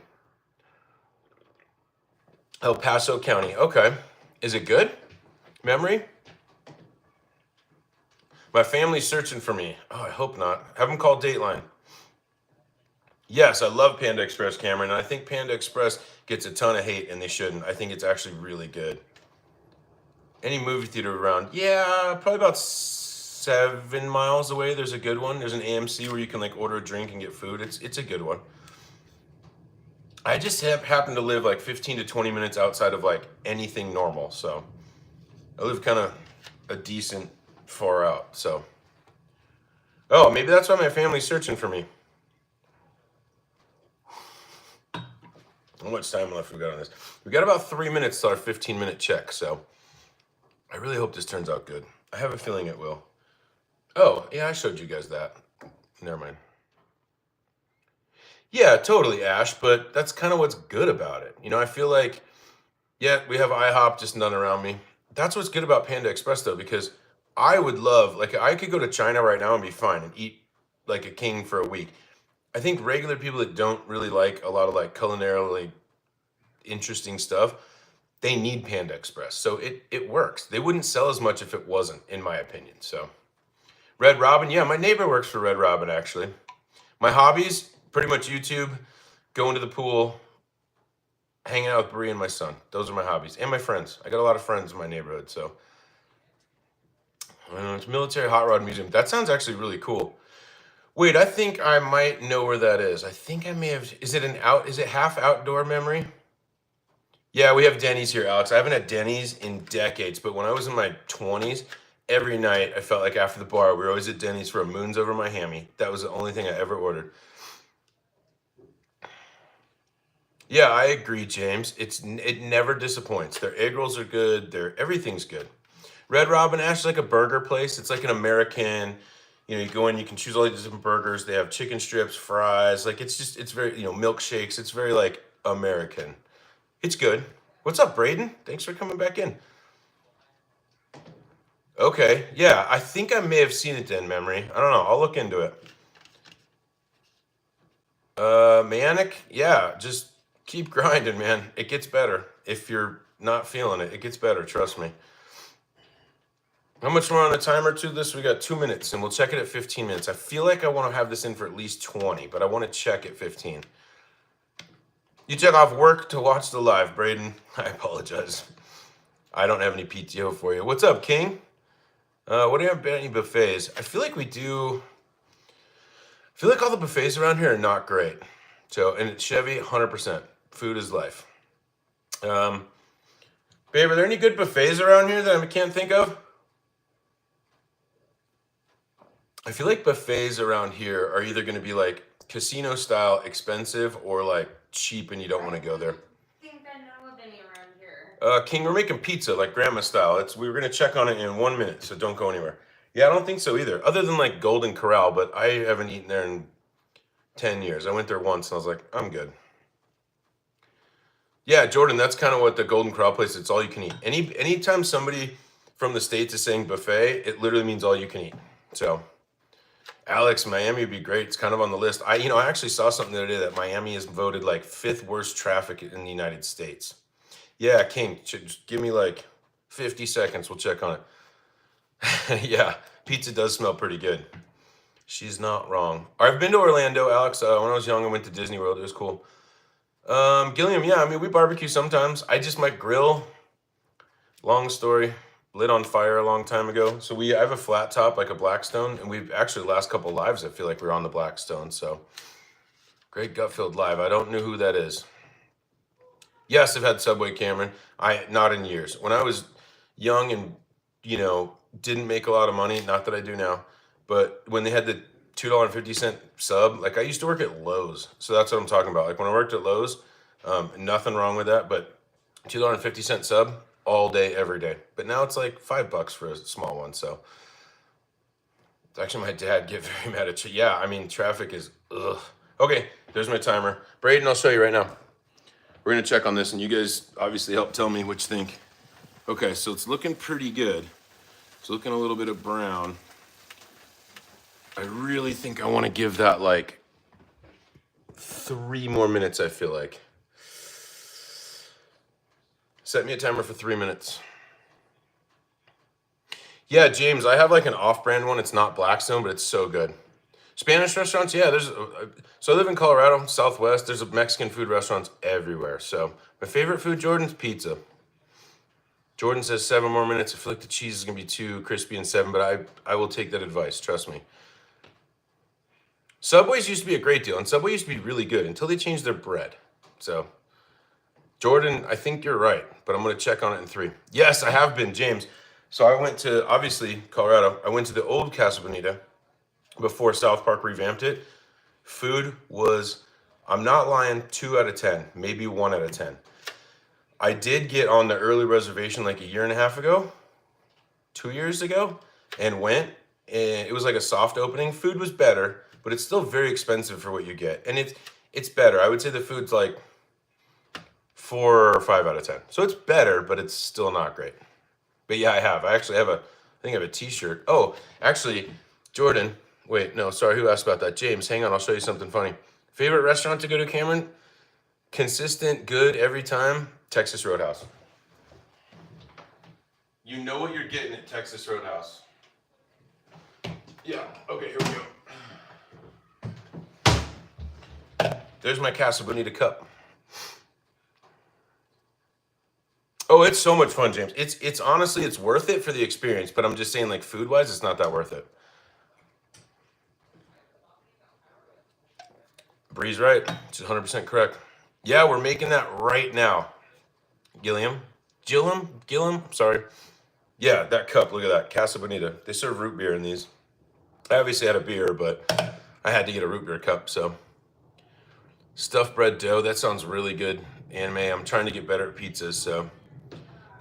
A: El Paso County. Okay. Is it good? Memory? My family's searching for me. Oh, I hope not. Have them call Dateline. Yes, I love Panda Express, Cameron. And I think Panda Express gets a ton of hate, and they shouldn't. I think it's actually really good. Any movie theater around? Yeah, probably about 7 miles away. There's a good one. There's an AMC where you can like order a drink and get food. It's a good one. I just happen to live like 15 to 20 minutes outside of like anything normal. So I live kind of a decent far out. So, oh, maybe that's why my family's searching for me. How much time left we got on this? We got about 3 minutes to our 15-minute check. So I really hope this turns out good. I have a feeling it will. Oh, yeah, I showed you guys that. Never mind. Yeah, totally, Ash, but that's kind of what's good about it. I feel like, yeah, we have IHOP, just none around me. That's what's good about Panda Express, though, because I would love, like, I could go to China right now and be fine and eat like a king for a week. I think regular people that don't really like a lot of like culinarily interesting stuff, they need Panda Express. So it works. They wouldn't sell as much if it wasn't, in my opinion. So Red Robin, yeah, my neighbor works for Red Robin, actually. My hobbies, pretty much YouTube, going to the pool, hanging out with Bree and my son. Those are my hobbies. And my friends. I got a lot of friends in my neighborhood, so. It's Military Hot Rod Museum. That sounds actually really cool. Wait, I think I might know where that is. I think I may have, is it half outdoor memory? Yeah, we have Denny's here, Alex. I haven't had Denny's in decades, but when I was in my 20s, every night I felt like after the bar, we were always at Denny's for a Moons Over My Hammy. That was the only thing I ever ordered. Yeah, I agree, James. It never disappoints. Their egg rolls are good. Everything's good. Red Robin Ash is like a burger place. It's like an American. You go in, you can choose all these different burgers. They have chicken strips, fries. Like it's very milkshakes. It's very like American. It's good. What's up, Braden? Thanks for coming back in. Okay, yeah, I think I may have seen it then, memory. I don't know. I'll look into it. Manic, yeah, just keep grinding, man. It gets better. If you're not feeling it, it gets better. Trust me. How much more on the timer to this? We got 2 minutes, and we'll check it at 15 minutes. I feel like I want to have this in for at least 20, but I want to check at 15. You took off work to watch the live, Braden. I apologize. I don't have any PTO for you. What's up, King? What do you have any buffets? I feel like we do. I feel like all the buffets around here are not great. So, and it's Chevy, 100%. Food is life. Babe, are there any good buffets around here that I can't think of? I feel like buffets around here are either going to be like casino style expensive or like cheap and you don't want to go there.
B: I think I know of any around here.
A: King, we're making pizza like grandma style. We were going to check on it in 1 minute, so don't go anywhere. Yeah, I don't think so either. Other than like Golden Corral, but I haven't eaten there in 10 years. I went there once and I was like, I'm good. Yeah, Jordan, that's kind of what the Golden Corral place, it's all you can eat. Anytime somebody from the States is saying buffet, it literally means all you can eat. So, Alex, Miami would be great. It's kind of on the list. I actually saw something the other day that Miami is voted like 5th worst traffic in the United States. Yeah, King, just give me like 50 seconds. We'll check on it. Yeah, pizza does smell pretty good. She's not wrong. I've been to Orlando, Alex. When I was young, I went to Disney World. It was cool. Gilliam, yeah, I mean, we barbecue sometimes. I just might grill. Long story. Lit on fire a long time ago. So I have a flat top, like a Blackstone, and we've actually last couple lives, I feel like we're on the Blackstone. So Great Gutfield live. I don't know who that is. Yes, I've had Subway, Cameron. Not in years. When I was young and didn't make a lot of money, not that I do now, but when they had the $2.50 sub, like I used to work at Lowe's, so that's what I'm talking about. Like when I worked at Lowe's, nothing wrong with that, but $2.50 sub all day, every day. But now it's like $5 for a small one. So it's actually my dad get very mad at you. Yeah, I mean traffic is ugh. Okay, there's my timer. Braden, I'll show you right now. We're gonna check on this, and you guys obviously help tell me what you think. Okay, so it's looking pretty good. It's looking a little bit of brown. I really think I want to give that like 3 more minutes, I feel like. Set me a timer for 3 minutes. Yeah, James, I have like an off-brand one. It's not Blackstone, but it's so good. Spanish restaurants, yeah. So I live in Colorado, Southwest. There's Mexican food restaurants everywhere. So my favorite food, Jordan's pizza. Jordan says 7 more minutes. I feel like the cheese is gonna be too crispy in 7, but I will take that advice. Trust me. Subway's used to be a great deal, and Subway used to be really good until they changed their bread. So, Jordan, I think you're right, but I'm gonna check on it in 3. Yes, I have been, James. So I went to, obviously, Colorado. I went to the old Casa Bonita before South Park revamped it. Food was, I'm not lying, 2 out of 10, maybe 1 out of 10. I did get on the early reservation like a year and a half ago, 2 years ago, and went, and it was like a soft opening. Food was better, but it's still very expensive for what you get. And it's better. I would say the food's like 4 or 5 out of 10. So it's better, but it's still not great. But yeah, I actually have I think I have a t-shirt. Oh, actually, Jordan, wait, no, sorry, who asked about that? James, hang on, I'll show you something funny. Favorite restaurant to go to, Cameron? Consistent, good every time, Texas Roadhouse. You know what you're getting at Texas Roadhouse. Yeah, okay, here we go. There's my Casa Bonita cup. Oh, it's so much fun, James. It's honestly, it's worth it for the experience, but I'm just saying, like, food-wise, it's not that worth it. Bree's right. She's 100% correct. Yeah, we're making that right now. Gilliam, sorry. Yeah, that cup, look at that, Casa Bonita. They serve root beer in these. I obviously had a beer, but I had to get a root beer cup, so. Stuffed bread dough, that sounds really good. Anime, I'm trying to get better at pizzas, so.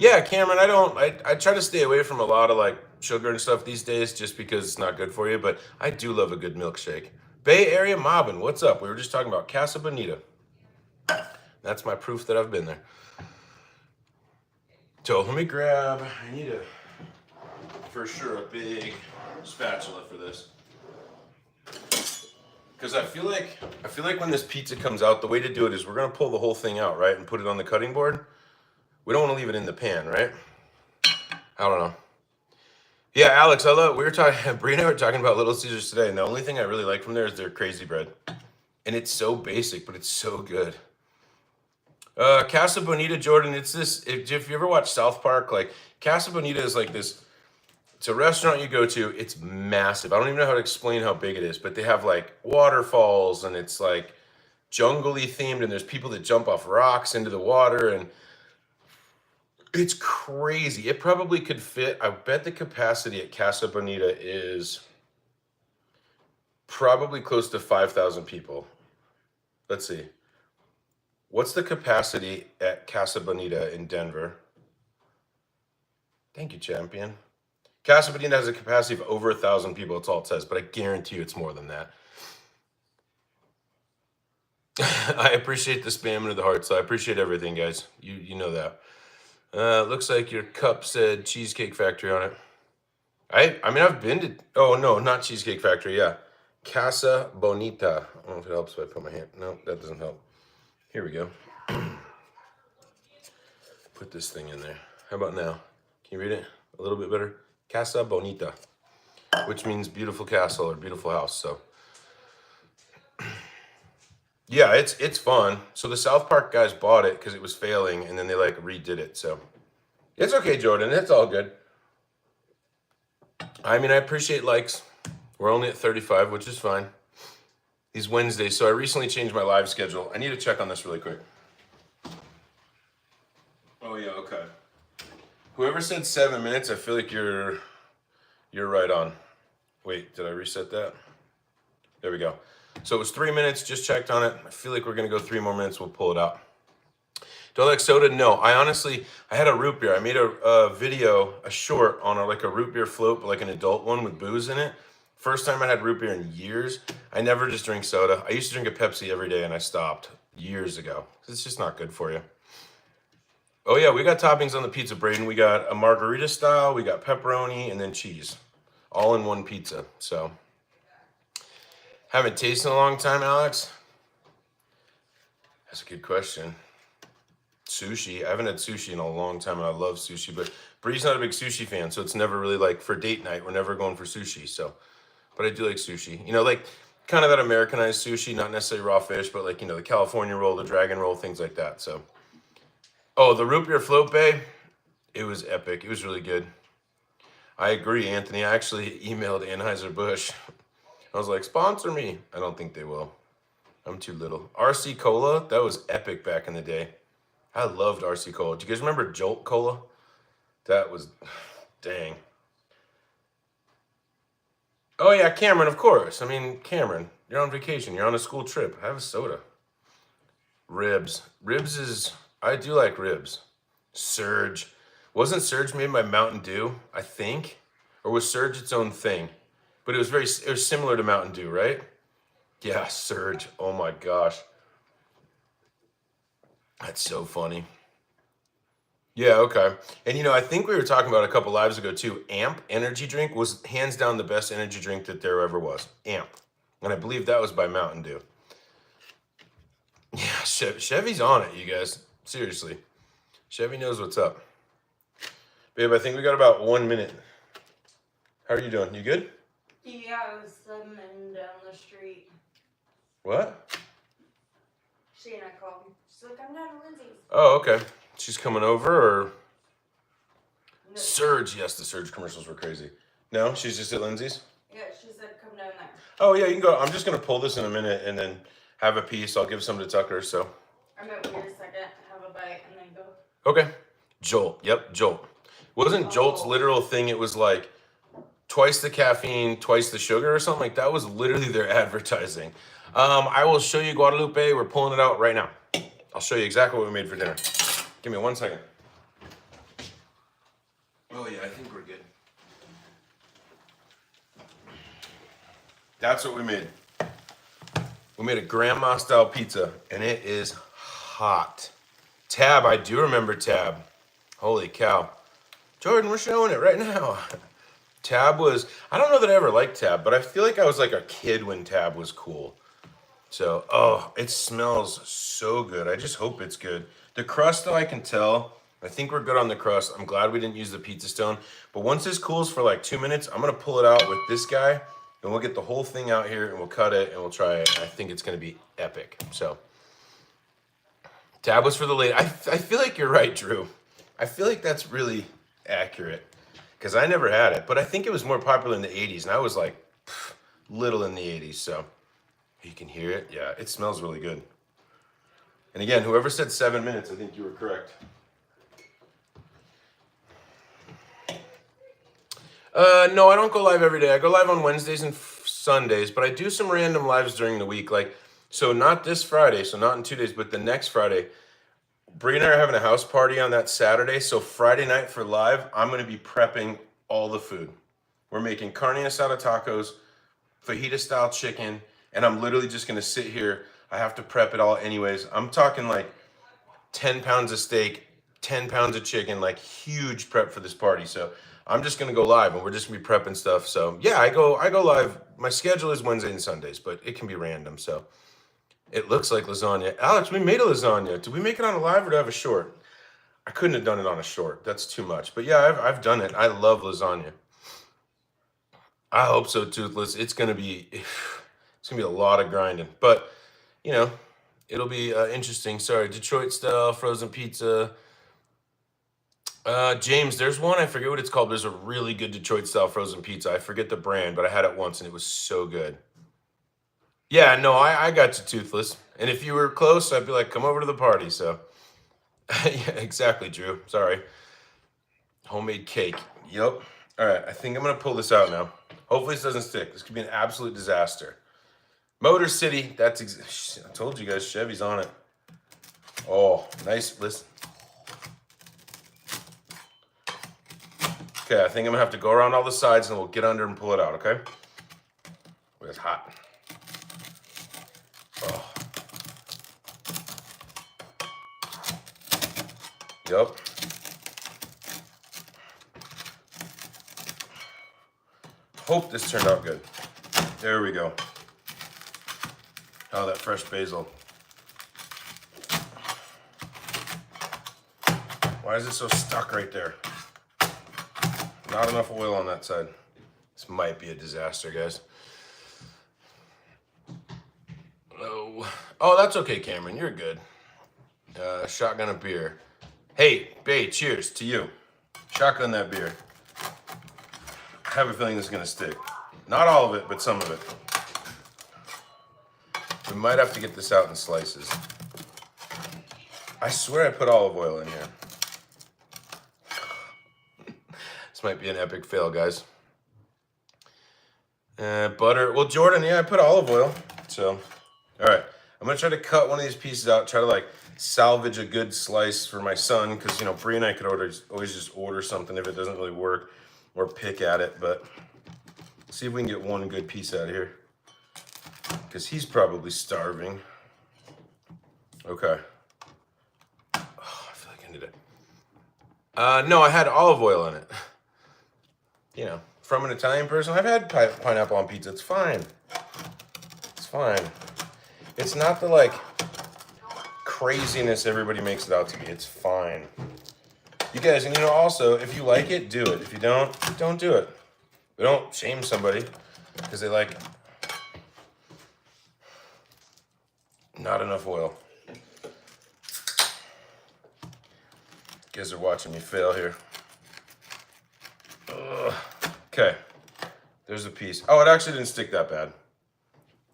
A: Yeah, Cameron, I try to stay away from a lot of like sugar and stuff these days just because it's not good for you, but I do love a good milkshake. Bay Area mobbing, what's up? We were just talking about Casa Bonita. That's my proof that I've been there. So let me grab, I need for sure a big spatula for this. Because I feel like when this pizza comes out, the way to do it is we're gonna pull the whole thing out, right? And put it on the cutting board. We don't want to leave it in the pan, right? I don't know. Yeah, Alex, we were talking, Brie and I were talking about Little Caesars today, and the only thing I really like from there is their crazy bread. And it's so basic, but it's so good. Casa Bonita, Jordan, it's this, if you ever watch South Park, like, Casa Bonita is like this, it's a restaurant you go to, it's massive. I don't even know how to explain how big it is, but they have like waterfalls, and it's like jungly themed, and there's people that jump off rocks into the water, and it's crazy. It probably could fit. I bet the capacity at Casa Bonita is probably close to 5,000 people. Let's see. What's the capacity at Casa Bonita in Denver? Thank you, champion. Casa Bonita has a capacity of over 1,000 people. That's all it says, but I guarantee you it's more than that. I appreciate the spam into the heart, so I appreciate everything, guys. You know that. Looks like your cup said Cheesecake Factory on it. I mean, I've been to, oh no, not Cheesecake Factory, yeah. Casa Bonita. I don't know if it helps if I put my hand, no, that doesn't help. Here we go. Put this thing in there. How about now? Can you read it a little bit better? Casa Bonita, which means beautiful castle or beautiful house, so. Yeah, it's fun. So the South Park guys bought it because it was failing, and then they like redid it. So it's okay, Jordan. It's all good. I mean, I appreciate likes. We're only at 35, which is fine. These Wednesdays. So I recently changed my live schedule. I need to check on this really quick. Oh yeah, okay. Whoever said 7 minutes, I feel like you're right on. Wait, did I reset that? There we go. So it was 3 minutes, just checked on it. I feel like we're gonna go 3 more minutes, we'll pull it out. Do I like soda? No, I had a root beer. I made a video, a short on like a root beer float, but like an adult one with booze in it. First time I had root beer in years. I never just drink soda. I used to drink a Pepsi every day and I stopped years ago. It's just not good for you. Oh yeah, we got toppings on the pizza, Braden. We got a margarita style, we got pepperoni, and then cheese. All in one pizza, so. Haven't tasted in a long time, Alex? That's a good question. sushi. I haven't had sushi in a long time, and I love sushi. But Bree's not a big sushi fan, so it's never really like for date night. We're never going for sushi. So, but I do like sushi. You know, like kind of that Americanized sushi, not necessarily raw fish, but like, you know, the California roll, the dragon roll, things like that. So, oh, the root beer float bay, it was epic. It was really good. I agree, Anthony. I actually emailed Anheuser-Busch. I was like, sponsor me. I don't think they will. I'm too little. RC Cola, that was epic back in the day. I loved RC Cola. Do you guys remember Jolt Cola? That was, dang. Oh yeah, Cameron, of course. I mean, Cameron, you're on vacation. You're on a school trip. Have a soda. Ribs. Ribs is, I do like ribs. Surge. Wasn't Surge made by Mountain Dew, I think? Or was Surge its own thing? But it was similar to Mountain Dew, right? Yeah, Surge. Oh my gosh. That's so funny. Yeah, okay. And you know, I think we were talking about a couple lives ago too. Amp energy drink was hands down the best energy drink that there ever was. Amp. And I believe that was by Mountain Dew. Yeah, Chevy's on it, you guys. Seriously. Chevy knows what's up. Babe, I think we got about 1 minute. How are you doing? You good?
B: Yeah, I was summing down the street.
A: What?
B: Sheena called me. She's like, I'm down to Lindsay's.
A: Oh, okay. She's coming over or
B: No.
A: Surge? Yes, the Surge commercials were crazy. No, she's just at Lindsay's?
B: Yeah, she said come down there.
A: Oh yeah, you can go. I'm just gonna pull this in a minute and then have a piece. I'll give some to Tucker, so.
B: I'm at Weird second, have a bite, and then go.
A: Okay. Jolt. Yep, Jolt. Wasn't Jolt's literal thing, it was like twice the caffeine, twice the sugar or something? Like that was literally their advertising. I will show you Guadalupe. We're pulling it out right now. I'll show you exactly what we made for dinner. Give me 1 second. Oh yeah, I think we're good. That's what we made. We made a grandma style pizza and it is hot. Tab, I do remember Tab. Holy cow. Jordan, we're showing it right now. Tab was, I don't know that I ever liked Tab, but I feel like I was like a kid when Tab was cool. So, oh, it smells so good. I just hope it's good. The crust, though, I can tell. I think we're good on the crust. I'm glad we didn't use the pizza stone. But once this cools for like 2 minutes, I'm going to pull it out with this guy. And we'll get the whole thing out here and we'll cut it and we'll try it. I think it's going to be epic. So, Tab was for the late. I feel like you're right, Drew. I feel like that's really accurate. Because I never had it. But I think it was more popular in the 80s. And I was like little in the 80s. So, you can hear it. Yeah, it smells really good. And again, whoever said 7 minutes, I think you were correct. No, I don't go live every day. I go live on Wednesdays and Sundays, but I do some random lives during the week. Like, so not this Friday, so not in 2 days, but the next Friday. Bree and I are having a house party on that Saturday. So Friday night for live, I'm going to be prepping all the food. We're making carne asada tacos, fajita style chicken, and I'm literally just going to sit here. I have to prep it all anyways. I'm talking like 10 pounds of steak, 10 pounds of chicken, like huge prep for this party. So I'm just going to go live and we're just going to be prepping stuff. So yeah, I go live. My schedule is Wednesday and Sundays, but it can be random. So it looks like lasagna. Alex, we made a lasagna. Did we make it on a live or do I have a short? I couldn't have done it on a short. That's too much. But yeah, I've done it. I love lasagna. I hope so, Toothless. It's going to be a lot of grinding. But, you know, it'll be interesting. Sorry, Detroit style frozen pizza. James, there's one, I forget what it's called. There's a really good Detroit style frozen pizza. I forget the brand, but I had it once and it was so good. Yeah, no, I got you, Toothless. And if you were close, I'd be like, come over to the party. So, yeah, exactly, Drew. Sorry. Homemade cake. Yep. All right, I think I'm going to pull this out now. Hopefully this doesn't stick. This could be an absolute disaster. Motor City. That's I told you guys, Chevy's on it. Oh, nice. Listen. Okay, I think I'm going to have to go around all the sides and we'll get under and pull it out, okay? It's hot. Oh. Yep. Hope this turned out good. There we go. Oh, that fresh basil. Why is it so stuck right there? Not enough oil on that side. This might be a disaster, guys. Oh, that's okay, Cameron. You're good. Shotgun a beer. Hey, Bay, cheers to you. Shotgun that beer. I have a feeling this is gonna stick. Not all of it, but some of it. We might have to get this out in slices. I swear I put olive oil in here. This might be an epic fail, guys. Butter. Well, Jordan, yeah, I put olive oil. So, all right. I'm gonna try to cut one of these pieces out. Try to like salvage a good slice for my son, because you know Bree and I could always just order something if it doesn't really work, or pick at it. But see if we can get one good piece out of here, because he's probably starving. Okay. Oh, I feel like I need it. No, I had olive oil in it. You know, from an Italian person, I've had pineapple on pizza. It's fine. It's fine. It's not the like craziness everybody makes it out to be. It's fine. You guys, and you know, also, if you like it, do it. If you don't do it. We don't shame somebody because they like it. Not enough oil. You guys are watching me fail here. Ugh. Okay. There's a piece. Oh, it actually didn't stick that bad.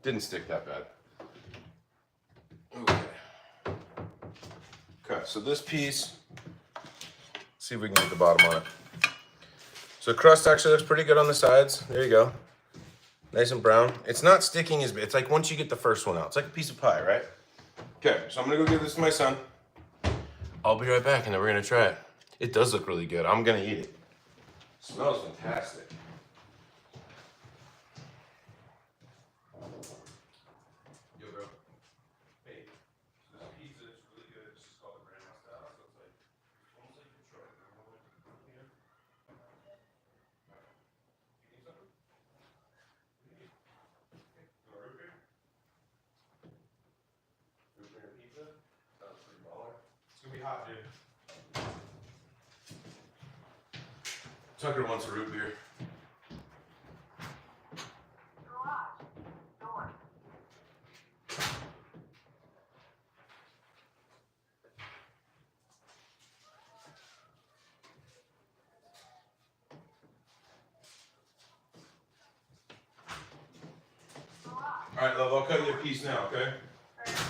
A: Didn't stick that bad. Okay. Okay, so this piece, see if we can get the bottom on it. So the crust actually looks pretty good on the sides. There you go. Nice and brown. It's not sticking as bad. It's like once you get the first one out. It's like a piece of pie, right? Okay, so I'm gonna go give this to my son. I'll be right back and then we're gonna try it. It does look really good. I'm gonna eat it. Smells fantastic. Yo, bro. Hey, this pizza is really good. It's just called the grandma style, so it's like almost like Detroit. You need something? What do you need? Okay. You want root beer? Root beer and pizza? Sounds pretty baller. It's gonna be hot, dude. Tucker wants a root beer. All right, love, I'll cut you a piece now, okay?
B: Perfect.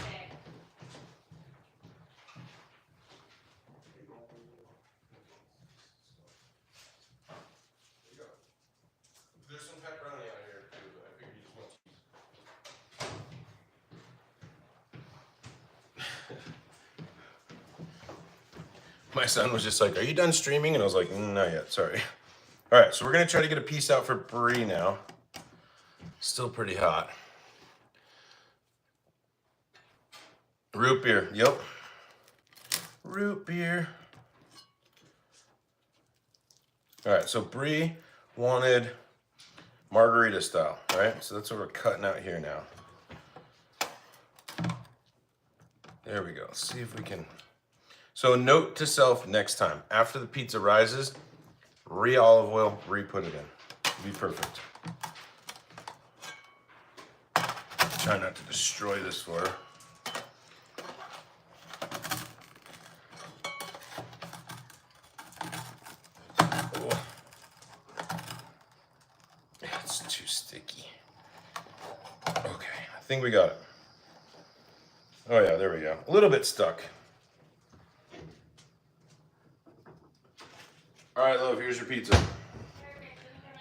A: There's some pepperoni out here too, but I figured you just want cheese. My son was just like, "Are you done streaming?" And I was like, "Not yet, sorry." All right, so we're gonna try to get a piece out for Bree now. Still pretty hot. Root beer, yep. Root beer. All right, so Bree wanted margarita style, right? So that's what we're cutting out here now. There we go. Let's see if we can. So note to self next time, after the pizza rises, re-olive oil, re-put it in. Be perfect. Try not to destroy this for her. Oh. It's too sticky. Okay, I think we got it. Oh yeah, there we go. A little bit stuck. All right, love, here's your pizza.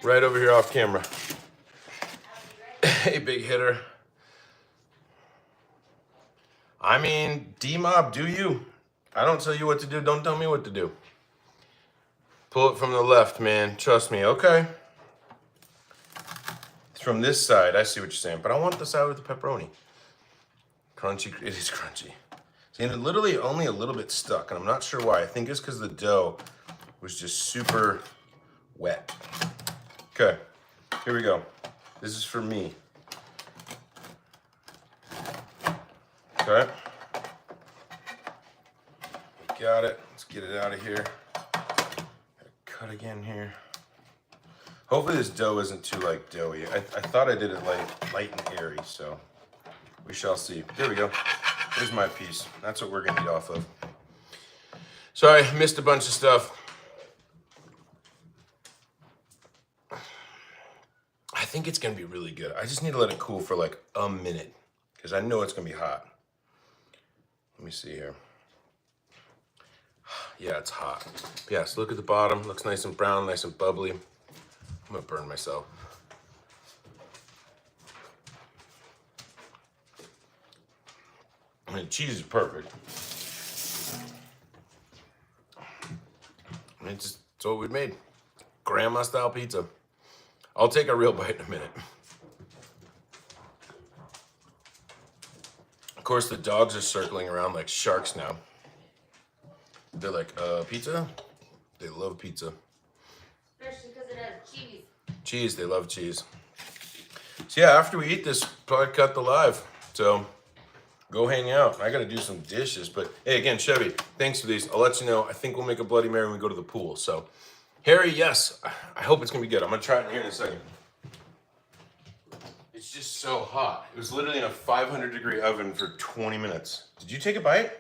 A: Right over here off camera. Hey, big hitter. I mean, D-Mob, do you? I don't tell you what to do. Don't tell me what to do. Pull it from the left, man. Trust me, okay? It's from this side. I see what you're saying. But I want the side with the pepperoni. Crunchy. It is crunchy. See, and it literally only a little bit stuck. And I'm not sure why. I think it's because the dough was just super wet. Okay, here we go. This is for me. Okay. Got it. Let's get it out of here. Cut again here. Hopefully this dough isn't too like doughy. I thought I did it light and airy, so we shall see. There we go. Here's my piece. That's what we're gonna eat off of. Sorry, I missed a bunch of stuff. I think it's gonna be really good. I just need to let it cool for like a minute because I know it's gonna be hot. Let me see here. Yeah, it's hot. Yeah, so look at the bottom. Looks nice and brown, nice and bubbly. I'm gonna burn myself. I mean, cheese is perfect. It's what we made. Grandma style pizza. I'll take a real bite in a minute. Of course, the dogs are circling around like sharks now. They're like, pizza? They love pizza.
B: Especially because it has cheese.
A: Cheese, they love cheese. So yeah, after we eat this, probably cut the live. So go hang out. I gotta do some dishes, but hey, again, Chevy, thanks for these. I'll let you know. I think we'll make a Bloody Mary when we go to the pool. So, Harry, yes, I hope it's gonna be good. I'm gonna try it here in a second. It's just so hot. It was literally in a 500-degree oven for 20 minutes. Did you take a bite?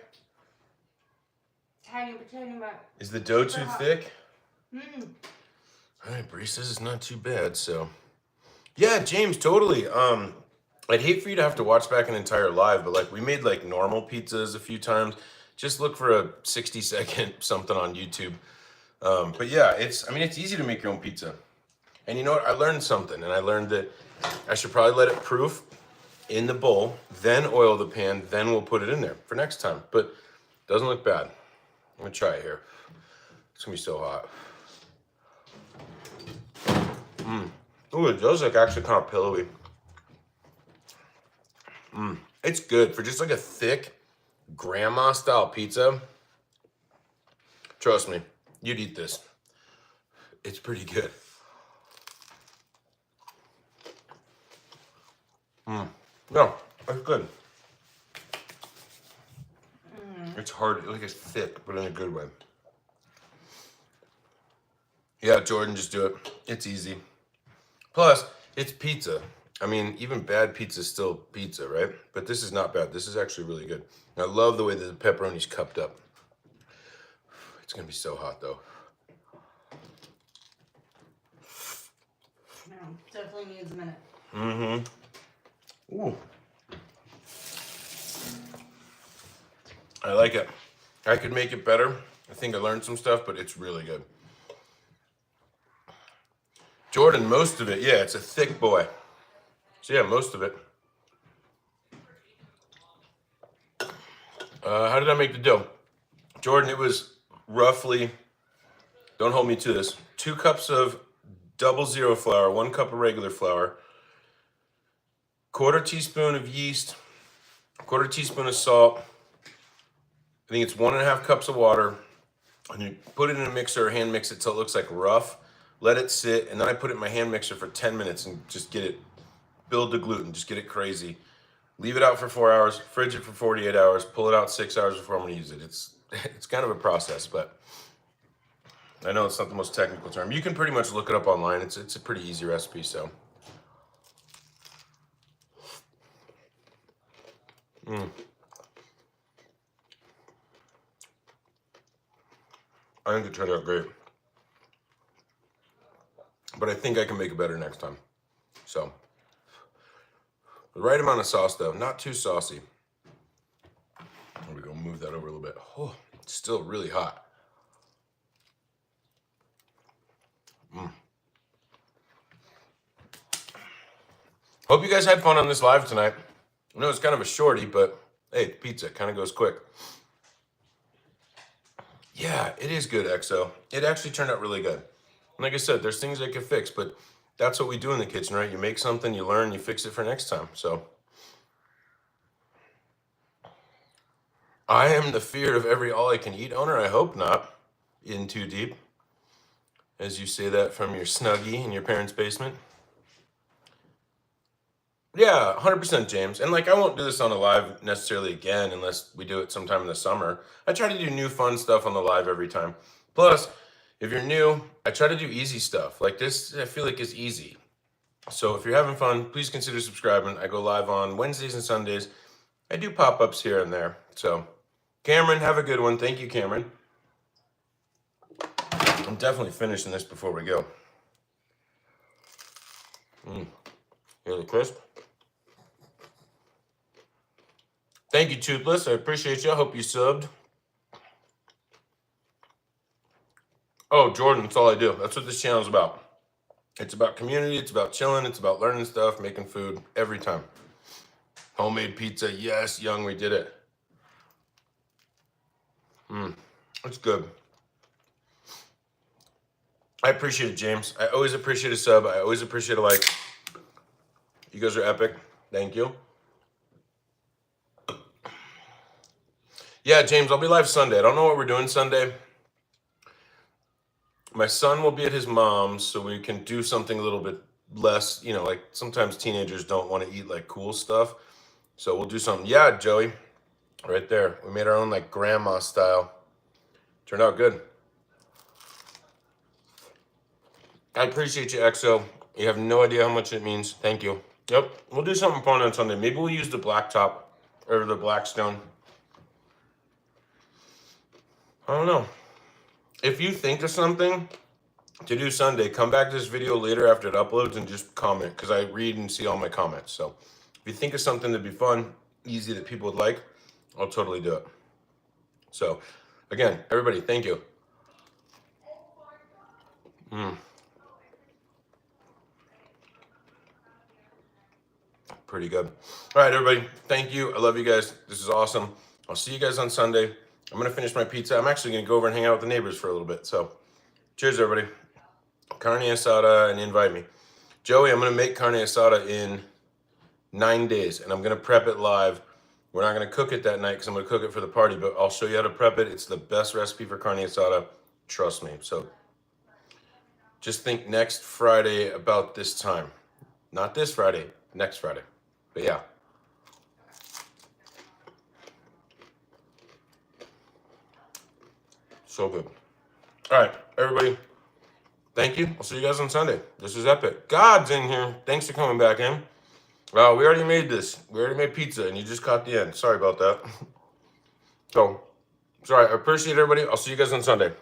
B: Tiny bit.
A: Is the dough too thick?
B: Mm.
A: All right, Bree says it's not too bad, so. Yeah, James, totally. I'd hate for you to have to watch back an entire live, but like we made like normal pizzas a few times. Just look for a 60-second something on YouTube. But yeah, it's easy to make your own pizza. And you know what? I learned something, and I learned that I should probably let it proof in the bowl, then oil the pan, then we'll put it in there for next time. But it doesn't look bad. I'm gonna try it here. It's gonna be so hot. Ooh, it does like actually kind of pillowy. It's good for just like a thick grandma style pizza. Trust me, you'd eat this. It's pretty good. Yeah, it's good. It's hard, like it's thick, but in a good way. Yeah, Jordan, just do it. It's easy. Plus, it's pizza. I mean, even bad pizza is still pizza, right? But this is not bad. This is actually really good. And I love the way that the pepperoni's cupped up. It's gonna be so hot though.
B: No, definitely needs a minute.
A: Ooh. I like it. I could make it better. I think I learned some stuff, but it's really good. Jordan, most of it, yeah, it's a thick boy. So yeah, most of it. How did I make the dough? Jordan, it was roughly, don't hold me to this, 2 cups of 00 flour, 1 cup of regular flour, 1/4 teaspoon of yeast, 1/4 teaspoon of salt. I think it's 1.5 cups of water. And you put it in a mixer or hand mix it till it looks like rough. Let it sit, and then I put it in my hand mixer for 10 minutes and just get it, build the gluten, just get it crazy. Leave it out for 4 hours, fridge it for 48 hours, pull it out 6 hours before I'm gonna use it. It's kind of a process, but I know it's not the most technical term. You can pretty much look it up online. It's a pretty easy recipe, so. I think it turned out great. But I think I can make it better next time. So, the right amount of sauce though, not too saucy. There we go, move that over a little bit. Oh, it's still really hot. Hope you guys had fun on this live tonight. I know it's kind of a shorty, but hey, pizza kind of goes quick. Yeah, it is good, EXO. It actually turned out really good. Like I said, there's things I could fix, but that's what we do in the kitchen, right? You make something, you learn, you fix it for next time. So I am the fear of every all-I-can-eat owner. I hope not in too deep, as you say that from your Snuggie in your parents' basement. Yeah, 100% James. And like I won't do this on a live necessarily again unless we do it sometime in the summer. I try to do new fun stuff on the live every time. Plus, if you're new, I try to do easy stuff. Like this, I feel like is easy. So if you're having fun, please consider subscribing. I go live on Wednesdays and Sundays. I do pop-ups here and there. So Cameron, have a good one. Thank you, Cameron. I'm definitely finishing this before we go. Hear the crisp? Thank you, Toothless. I appreciate you. I hope you subbed. Oh, Jordan, that's all I do. That's what this channel is about. It's about community. It's about chilling. It's about learning stuff, making food every time. Homemade pizza. Yes, Young, we did it. It's good. I appreciate it, James. I always appreciate a sub. I always appreciate a like. You guys are epic. Thank you. Yeah, James, I'll be live Sunday. I don't know what we're doing Sunday. My son will be at his mom's, so we can do something a little bit less, you know, like sometimes teenagers don't want to eat like cool stuff. So we'll do something. Yeah, Joey, right there. We made our own like grandma style. Turned out good. I appreciate you, EXO. You have no idea how much it means. Thank you. Yep, we'll do something fun on Sunday. Maybe we'll use the blacktop or the Blackstone. I don't know. If you think of something to do Sunday, come back to this video later after it uploads and just comment, because I read and see all my comments. So if you think of something that'd be fun, easy, that people would like, I'll totally do it. So again, everybody, thank you. Pretty good. All right, everybody, thank you. I love you guys. This is awesome. I'll see you guys on Sunday. I'm going to finish my pizza. I'm actually going to go over and hang out with the neighbors for a little bit. So cheers, everybody. Carne asada and invite me. Joey, I'm going to make carne asada in 9 days, and I'm going to prep it live. We're not going to cook it that night because I'm going to cook it for the party, but I'll show you how to prep it. It's the best recipe for carne asada. Trust me. So just think next Friday about this time. Not this Friday, next Friday. But yeah. So good. All right, everybody. Thank you. I'll see you guys on Sunday. This is epic. God's in here. Thanks for coming back in. Well, we already made this. We already made pizza, and you just caught the end. Sorry about that. So, sorry. I appreciate everybody. I'll see you guys on Sunday.